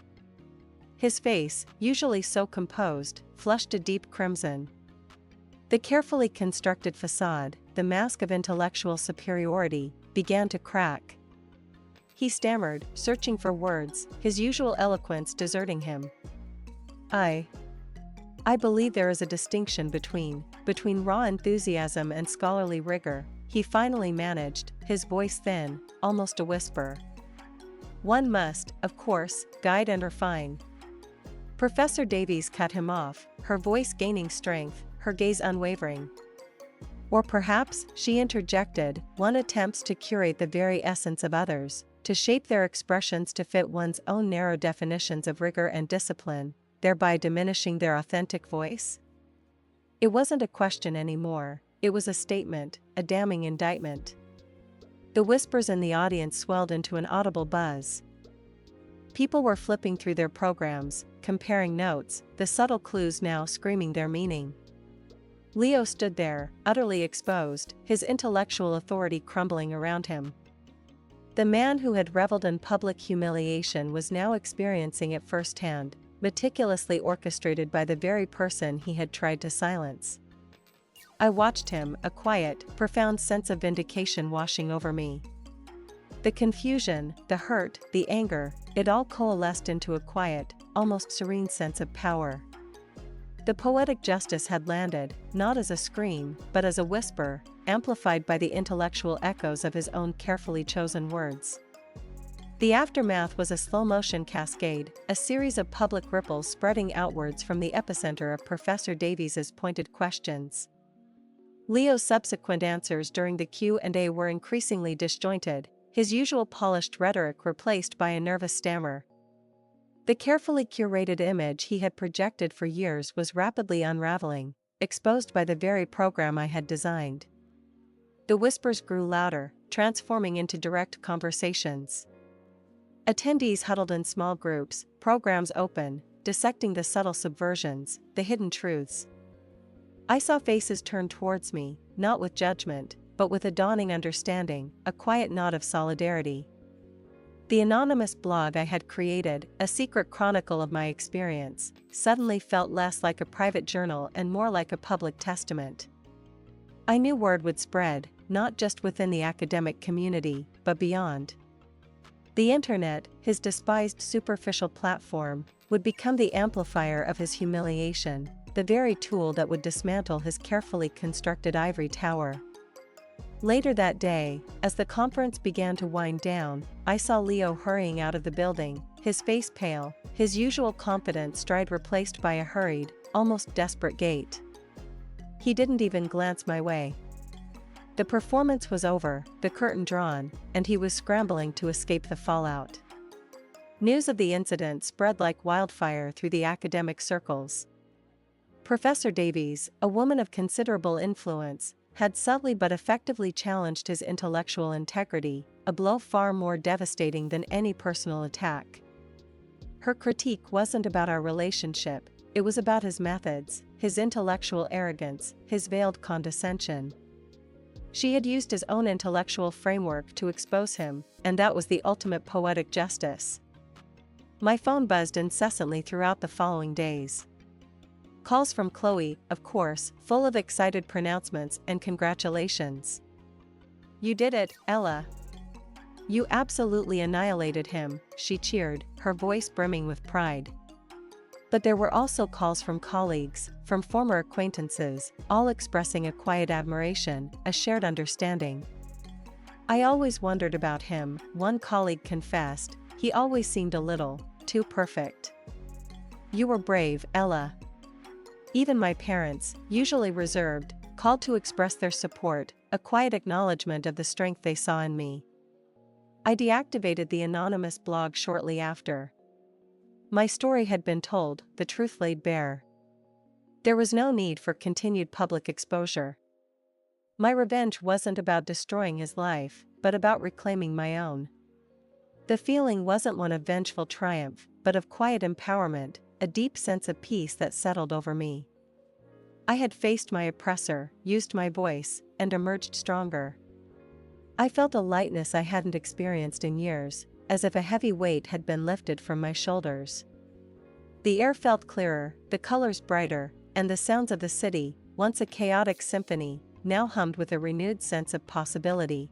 His face, usually so composed, flushed a deep crimson. The carefully constructed facade, the mask of intellectual superiority, began to crack. He stammered, searching for words, his usual eloquence deserting him. I believe there is a distinction between raw enthusiasm and scholarly rigor, he finally managed, his voice thin, almost a whisper. One must, of course, guide and refine. Professor Davies cut him off, her voice gaining strength, her gaze unwavering. Or perhaps, she interjected, one attempts to curate the very essence of others, to shape their expressions to fit one's own narrow definitions of rigor and discipline, thereby diminishing their authentic voice? It wasn't a question anymore, it was a statement, a damning indictment. The whispers in the audience swelled into an audible buzz. People were flipping through their programs, comparing notes, the subtle clues now screaming their meaning. Leo stood there, utterly exposed, his intellectual authority crumbling around him. The man who had reveled in public humiliation was now experiencing it firsthand, meticulously orchestrated by the very person he had tried to silence. I watched him, a quiet, profound sense of vindication washing over me. The confusion, the hurt, the anger, it all coalesced into a quiet, almost serene sense of power. The poetic justice had landed, not as a scream, but as a whisper, amplified by the intellectual echoes of his own carefully chosen words. The aftermath was a slow-motion cascade, a series of public ripples spreading outwards from the epicenter of Professor Davies's pointed questions. Leo's subsequent answers during the Q&A were increasingly disjointed, his usual polished rhetoric replaced by a nervous stammer. The carefully curated image he had projected for years was rapidly unraveling, exposed by the very program I had designed. The whispers grew louder, transforming into direct conversations. Attendees huddled in small groups, programs open, dissecting the subtle subversions, the hidden truths. I saw faces turn towards me, not with judgment, but with a dawning understanding, a quiet nod of solidarity. The anonymous blog I had created, a secret chronicle of my experience, suddenly felt less like a private journal and more like a public testament. I knew word would spread, not just within the academic community, but beyond. The internet, his despised superficial platform, would become the amplifier of his humiliation, the very tool that would dismantle his carefully constructed ivory tower. Later that day, as the conference began to wind down, I saw Leo hurrying out of the building, his face pale, his usual confident stride replaced by a hurried, almost desperate gait. He didn't even glance my way. The performance was over, the curtain drawn, and he was scrambling to escape the fallout. News of the incident spread like wildfire through the academic circles. Professor Davies, a woman of considerable influence, had subtly but effectively challenged his intellectual integrity, a blow far more devastating than any personal attack. Her critique wasn't about our relationship, it was about his methods, his intellectual arrogance, his veiled condescension. She had used his own intellectual framework to expose him, and that was the ultimate poetic justice. My phone buzzed incessantly throughout the following days. Calls from Chloe, of course, full of excited pronouncements and congratulations. "You did it, Ella. You absolutely annihilated him," she cheered, her voice brimming with pride. But there were also calls from colleagues, from former acquaintances, all expressing a quiet admiration, a shared understanding. "I always wondered about him," one colleague confessed, "he always seemed a little too perfect." "You were brave, Ella." Even my parents, usually reserved, called to express their support, a quiet acknowledgement of the strength they saw in me. I deactivated the anonymous blog shortly after. My story had been told, the truth laid bare. There was no need for continued public exposure. My revenge wasn't about destroying his life, but about reclaiming my own. The feeling wasn't one of vengeful triumph, but of quiet empowerment, a deep sense of peace that settled over me. I had faced my oppressor, used my voice, and emerged stronger. I felt a lightness I hadn't experienced in years, as if a heavy weight had been lifted from my shoulders. The air felt clearer, the colors brighter, and the sounds of the city, once a chaotic symphony, now hummed with a renewed sense of possibility.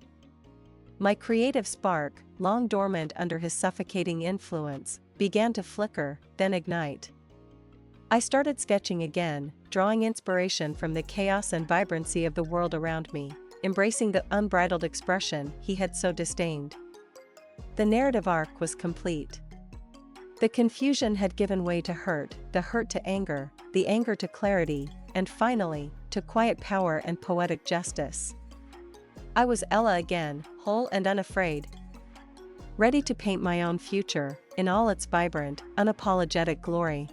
My creative spark, long dormant under his suffocating influence, began to flicker, then ignite. I started sketching again, drawing inspiration from the chaos and vibrancy of the world around me, embracing the unbridled expression he had so disdained. The narrative arc was complete. The confusion had given way to hurt, the hurt to anger, the anger to clarity, and finally, to quiet power and poetic justice. I was Ella again, whole and unafraid, ready to paint my own future, in all its vibrant, unapologetic glory.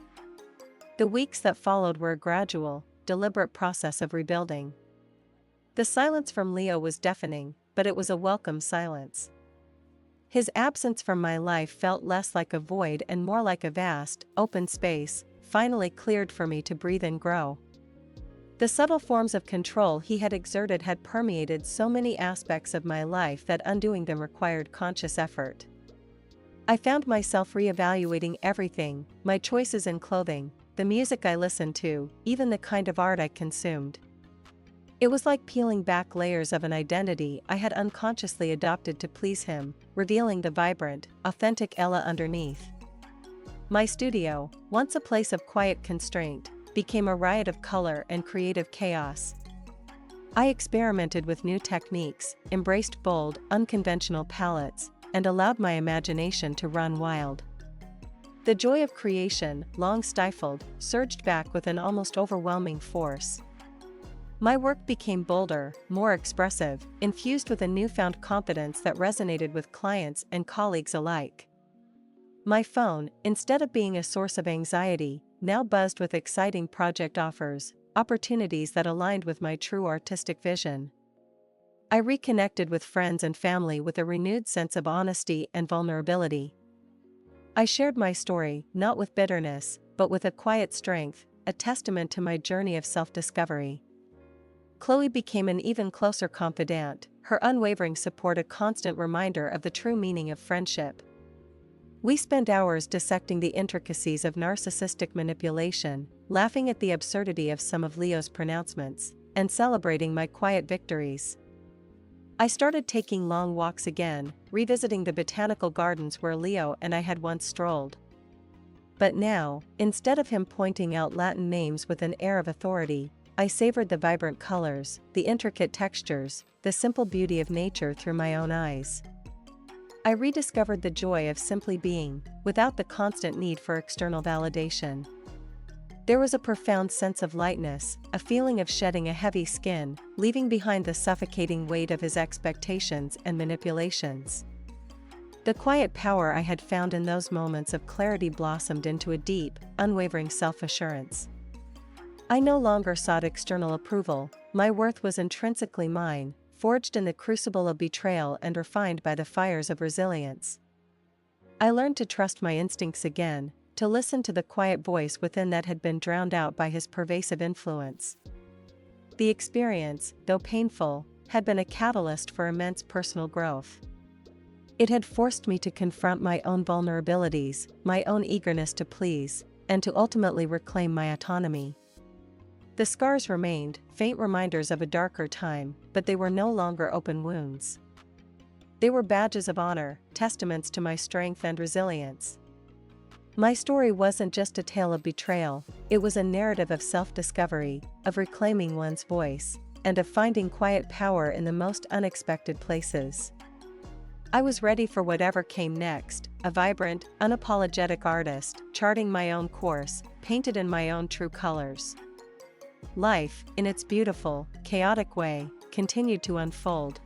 The weeks that followed were a gradual, deliberate process of rebuilding. The silence from Leo was deafening, but it was a welcome silence. His absence from my life felt less like a void and more like a vast, open space, finally cleared for me to breathe and grow. The subtle forms of control he had exerted had permeated so many aspects of my life that undoing them required conscious effort. I found myself reevaluating everything, my choices in clothing, the music I listened to, even the kind of art I consumed. It was like peeling back layers of an identity I had unconsciously adopted to please him, revealing the vibrant, authentic Ella underneath. My studio, once a place of quiet constraint, became a riot of color and creative chaos. I experimented with new techniques, embraced bold, unconventional palettes, and allowed my imagination to run wild. The joy of creation, long stifled, surged back with an almost overwhelming force. My work became bolder, more expressive, infused with a newfound confidence that resonated with clients and colleagues alike. My phone, instead of being a source of anxiety, now buzzed with exciting project offers, opportunities that aligned with my true artistic vision. I reconnected with friends and family with a renewed sense of honesty and vulnerability. I shared my story, not with bitterness, but with a quiet strength, a testament to my journey of self-discovery. Chloe became an even closer confidant, her unwavering support a constant reminder of the true meaning of friendship. We spent hours dissecting the intricacies of narcissistic manipulation, laughing at the absurdity of some of Leo's pronouncements, and celebrating my quiet victories. I started taking long walks again, revisiting the botanical gardens where Leo and I had once strolled. But now, instead of him pointing out Latin names with an air of authority, I savored the vibrant colors, the intricate textures, the simple beauty of nature through my own eyes. I rediscovered the joy of simply being, without the constant need for external validation. There was a profound sense of lightness, a feeling of shedding a heavy skin, leaving behind the suffocating weight of his expectations and manipulations. The quiet power I had found in those moments of clarity blossomed into a deep, unwavering self-assurance. I no longer sought external approval. My worth was intrinsically mine, forged in the crucible of betrayal and refined by the fires of resilience. I learned to trust my instincts again, to listen to the quiet voice within that had been drowned out by his pervasive influence. The experience, though painful, had been a catalyst for immense personal growth. It had forced me to confront my own vulnerabilities, my own eagerness to please, and to ultimately reclaim my autonomy. The scars remained, faint reminders of a darker time, but they were no longer open wounds. They were badges of honor, testaments to my strength and resilience. My story wasn't just a tale of betrayal, it was a narrative of self-discovery, of reclaiming one's voice, and of finding quiet power in the most unexpected places. I was ready for whatever came next, a vibrant, unapologetic artist, charting my own course, painted in my own true colors. Life, in its beautiful, chaotic way, continued to unfold.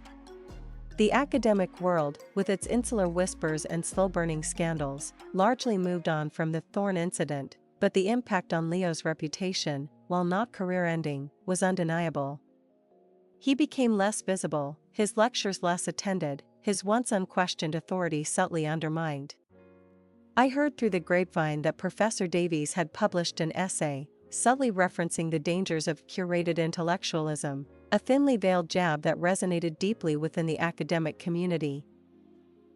The academic world, with its insular whispers and slow-burning scandals, largely moved on from the Thorn incident, but the impact on Leo's reputation, while not career-ending, was undeniable. He became less visible, his lectures less attended, his once unquestioned authority subtly undermined. I heard through the grapevine that Professor Davies had published an essay, subtly referencing the dangers of curated intellectualism, a thinly veiled jab that resonated deeply within the academic community.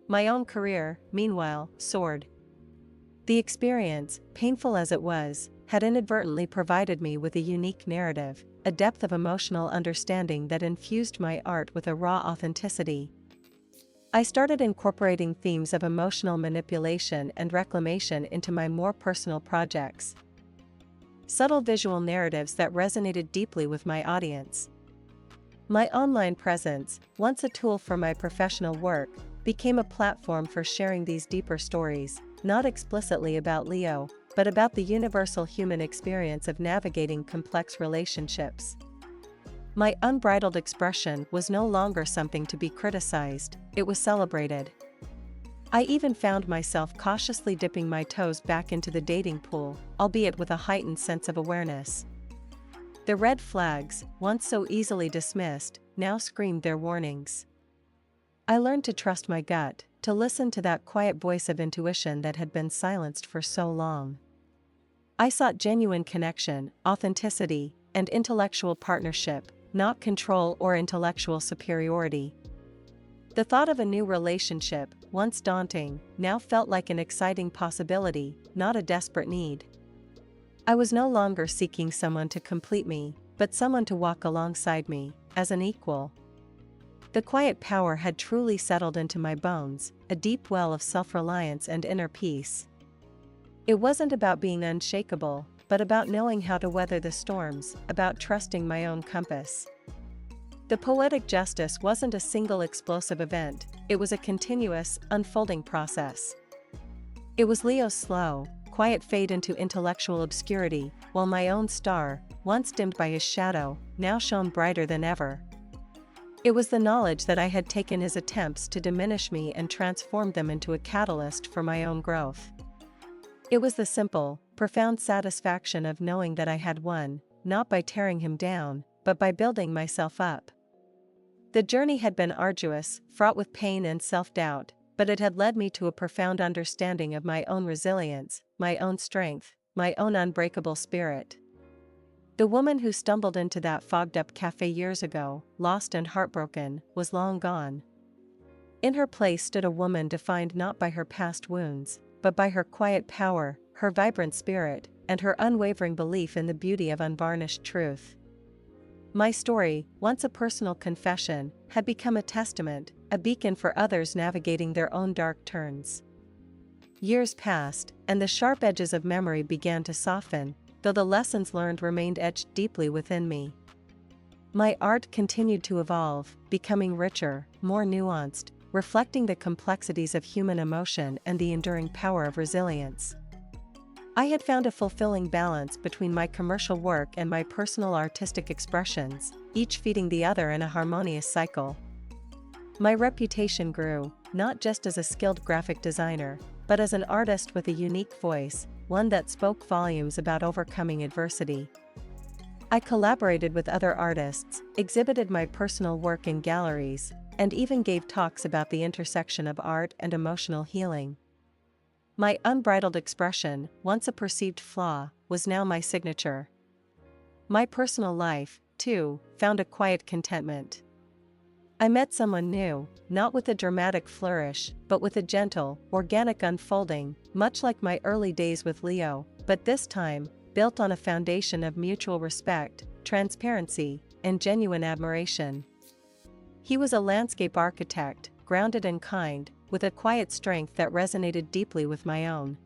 My own career, meanwhile, soared. The experience, painful as it was, had inadvertently provided me with a unique narrative, a depth of emotional understanding that infused my art with a raw authenticity. I started incorporating themes of emotional manipulation and reclamation into my more personal projects. Subtle visual narratives that resonated deeply with my audience. My online presence, once a tool for my professional work, became a platform for sharing these deeper stories, not explicitly about Leo, but about the universal human experience of navigating complex relationships. My unbridled expression was no longer something to be criticized, it was celebrated. I even found myself cautiously dipping my toes back into the dating pool, albeit with a heightened sense of awareness. The red flags, once so easily dismissed, now screamed their warnings. I learned to trust my gut, to listen to that quiet voice of intuition that had been silenced for so long. I sought genuine connection, authenticity, and intellectual partnership, not control or intellectual superiority. The thought of a new relationship, once daunting, now felt like an exciting possibility, not a desperate need. I was no longer seeking someone to complete me, but someone to walk alongside me, as an equal. The quiet power had truly settled into my bones, a deep well of self-reliance and inner peace. It wasn't about being unshakable, but about knowing how to weather the storms, about trusting my own compass. The poetic justice wasn't a single explosive event, it was a continuous, unfolding process. It was Leo's slow, quiet fade into intellectual obscurity, while my own star, once dimmed by his shadow, now shone brighter than ever. It was the knowledge that I had taken his attempts to diminish me and transformed them into a catalyst for my own growth. It was the simple, profound satisfaction of knowing that I had won, not by tearing him down, but by building myself up. The journey had been arduous, fraught with pain and self-doubt, but it had led me to a profound understanding of my own resilience, my own strength, my own unbreakable spirit. The woman who stumbled into that fogged-up cafe years ago, lost and heartbroken, was long gone. In her place stood a woman defined not by her past wounds, but by her quiet power, her vibrant spirit, and her unwavering belief in the beauty of unvarnished truth. My story, once a personal confession, had become a testament, a beacon for others navigating their own dark turns. Years passed, and the sharp edges of memory began to soften, though the lessons learned remained etched deeply within me. My art continued to evolve, becoming richer, more nuanced, reflecting the complexities of human emotion and the enduring power of resilience. I had found a fulfilling balance between my commercial work and my personal artistic expressions, each feeding the other in a harmonious cycle. My reputation grew, not just as a skilled graphic designer, but as an artist with a unique voice, one that spoke volumes about overcoming adversity. I collaborated with other artists, exhibited my personal work in galleries, and even gave talks about the intersection of art and emotional healing. My unbridled expression, once a perceived flaw, was now my signature. My personal life, too, found a quiet contentment. I met someone new, not with a dramatic flourish, but with a gentle, organic unfolding, much like my early days with Leo, but this time, built on a foundation of mutual respect, transparency, and genuine admiration. He was a landscape architect, grounded and kind, with a quiet strength that resonated deeply with my own.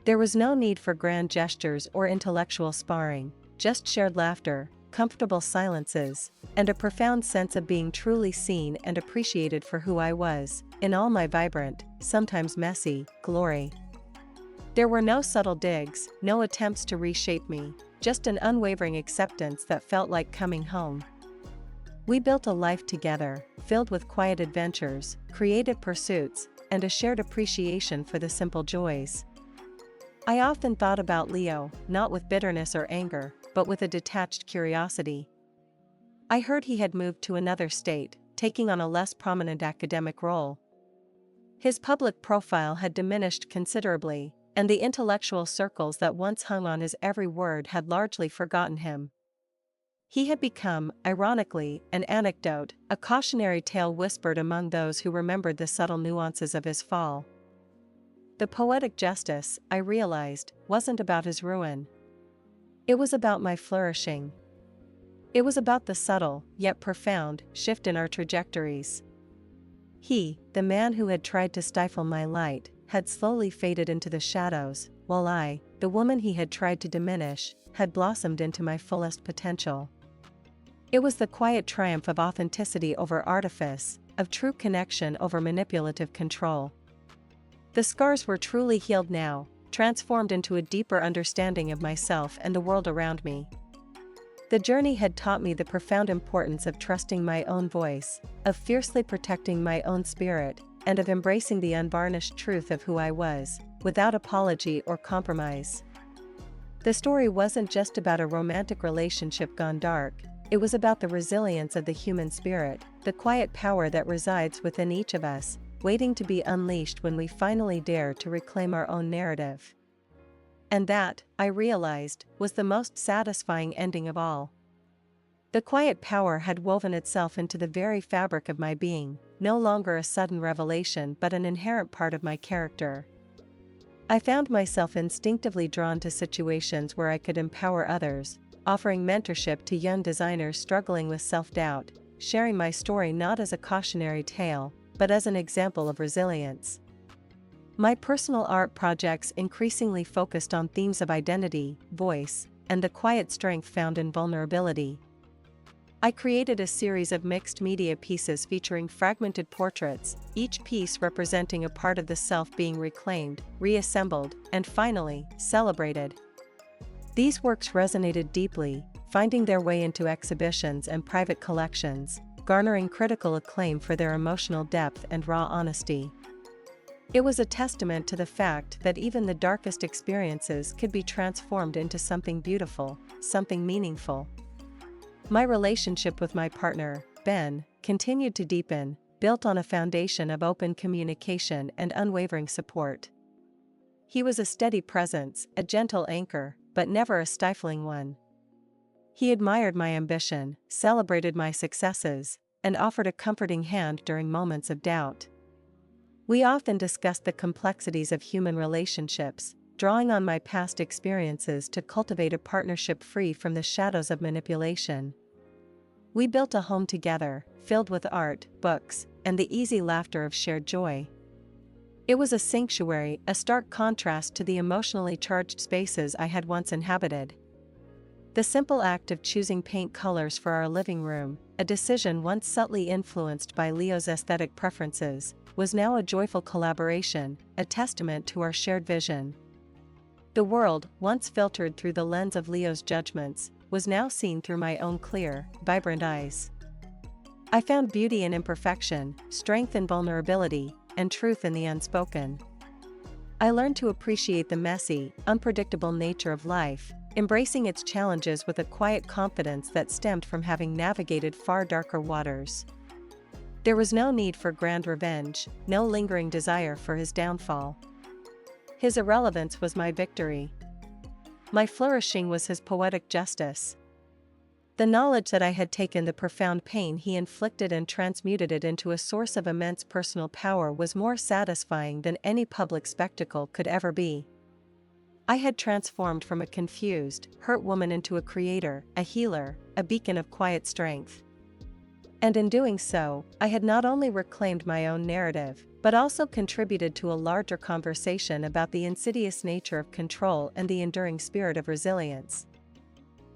There was no need for grand gestures or intellectual sparring, just shared laughter, comfortable silences, and a profound sense of being truly seen and appreciated for who I was, in all my vibrant, sometimes messy, glory. There were no subtle digs, no attempts to reshape me, just an unwavering acceptance that felt like coming home. We built a life together, filled with quiet adventures, creative pursuits, and a shared appreciation for the simple joys. I often thought about Leo, not with bitterness or anger, but with a detached curiosity. I heard he had moved to another state, taking on a less prominent academic role. His public profile had diminished considerably, and the intellectual circles that once hung on his every word had largely forgotten him. He had become, ironically, an anecdote, a cautionary tale whispered among those who remembered the subtle nuances of his fall. The poetic justice, I realized, wasn't about his ruin. It was about my flourishing. It was about the subtle, yet profound, shift in our trajectories. He, the man who had tried to stifle my light, had slowly faded into the shadows, while I, the woman he had tried to diminish, had blossomed into my fullest potential. It was the quiet triumph of authenticity over artifice, of true connection over manipulative control. The scars were truly healed now, transformed into a deeper understanding of myself and the world around me. The journey had taught me the profound importance of trusting my own voice, of fiercely protecting my own spirit, and of embracing the unvarnished truth of who I was, without apology or compromise. The story wasn't just about a romantic relationship gone dark, it was about the resilience of the human spirit, the quiet power that resides within each of us, waiting to be unleashed when we finally dare to reclaim our own narrative. And that, I realized, was the most satisfying ending of all. The quiet power had woven itself into the very fabric of my being, no longer a sudden revelation but an inherent part of my character. I found myself instinctively drawn to situations where I could empower others, offering mentorship to young designers struggling with self-doubt, sharing my story not as a cautionary tale, but as an example of resilience. My personal art projects increasingly focused on themes of identity, voice, and the quiet strength found in vulnerability. I created a series of mixed media pieces featuring fragmented portraits, each piece representing a part of the self being reclaimed, reassembled, and finally, celebrated. These works resonated deeply, finding their way into exhibitions and private collections, garnering critical acclaim for their emotional depth and raw honesty. It was a testament to the fact that even the darkest experiences could be transformed into something beautiful, something meaningful. My relationship with my partner, Ben, continued to deepen, built on a foundation of open communication and unwavering support. He was a steady presence, a gentle anchor, but never a stifling one. He admired my ambition, celebrated my successes, and offered a comforting hand during moments of doubt. We often discussed the complexities of human relationships, drawing on my past experiences to cultivate a partnership free from the shadows of manipulation. We built a home together, filled with art, books, and the easy laughter of shared joy. It was a sanctuary, a stark contrast to the emotionally charged spaces I had once inhabited. The simple act of choosing paint colors for our living room, a decision once subtly influenced by Leo's aesthetic preferences, was now a joyful collaboration, a testament to our shared vision. The world, once filtered through the lens of Leo's judgments, was now seen through my own clear, vibrant eyes. I found beauty in imperfection, strength in vulnerability, and truth in the unspoken. I learned to appreciate the messy, unpredictable nature of life, embracing its challenges with a quiet confidence that stemmed from having navigated far darker waters. There was no need for grand revenge, no lingering desire for his downfall. His irrelevance was my victory. My flourishing was his poetic justice. The knowledge that I had taken the profound pain he inflicted and transmuted it into a source of immense personal power was more satisfying than any public spectacle could ever be. I had transformed from a confused, hurt woman into a creator, a healer, a beacon of quiet strength. And in doing so, I had not only reclaimed my own narrative, but also contributed to a larger conversation about the insidious nature of control and the enduring spirit of resilience.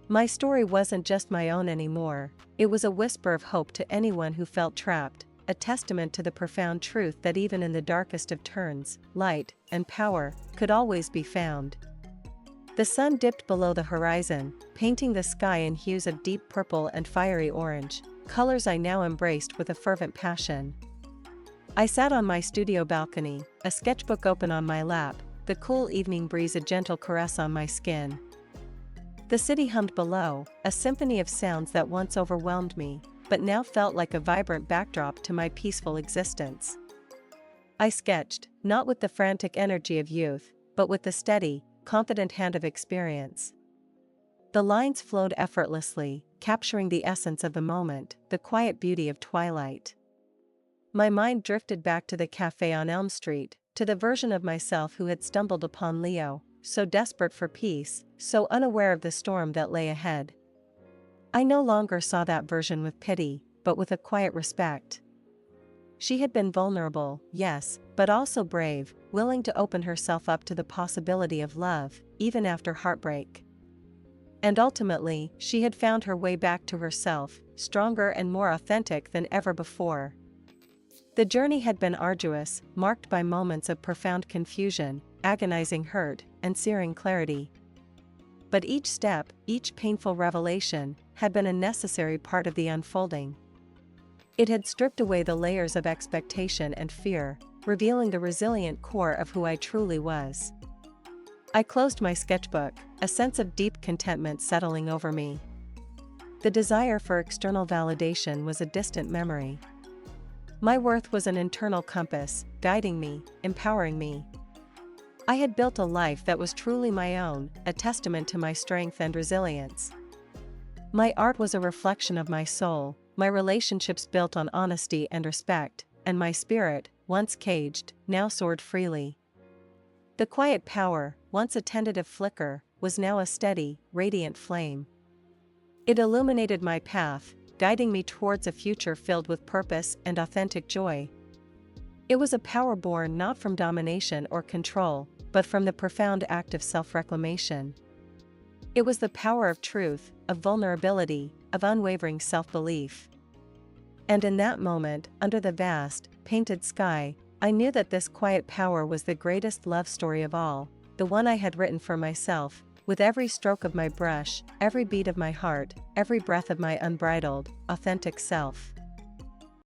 My story wasn't just my own anymore, it was a whisper of hope to anyone who felt trapped, a testament to the profound truth that even in the darkest of turns, light and power could always be found. The sun dipped below the horizon, painting the sky in hues of deep purple and fiery orange, colors I now embraced with a fervent passion. I sat on my studio balcony, a sketchbook open on my lap, the cool evening breeze a gentle caress on my skin. The city hummed below, a symphony of sounds that once overwhelmed me, but now felt like a vibrant backdrop to my peaceful existence. I sketched, not with the frantic energy of youth, but with the steady, confident hand of experience. The lines flowed effortlessly, capturing the essence of the moment, the quiet beauty of twilight. My mind drifted back to the cafe on Elm Street, to the version of myself who had stumbled upon Leo, so desperate for peace, so unaware of the storm that lay ahead. I no longer saw that version with pity, but with a quiet respect. She had been vulnerable, yes, but also brave, willing to open herself up to the possibility of love, even after heartbreak. And ultimately, she had found her way back to herself, stronger and more authentic than ever before. The journey had been arduous, marked by moments of profound confusion, agonizing hurt, and searing clarity. But each step, each painful revelation, had been a necessary part of the unfolding. It had stripped away the layers of expectation and fear, revealing the resilient core of who I truly was. I closed my sketchbook, a sense of deep contentment settling over me. The desire for external validation was a distant memory. My worth was an internal compass, guiding me, empowering me. I had built a life that was truly my own, a testament to my strength and resilience. My art was a reflection of my soul, my relationships built on honesty and respect, and my spirit, once caged, now soared freely. The quiet power, once a tentative flicker, was now a steady, radiant flame. It illuminated my path, guiding me towards a future filled with purpose and authentic joy. It was a power born not from domination or control, but from the profound act of self-reclamation. It was the power of truth, of vulnerability, of unwavering self-belief. And in that moment, under the vast, painted sky, I knew that this quiet power was the greatest love story of all, the one I had written for myself, with every stroke of my brush, every beat of my heart, every breath of my unbridled, authentic self.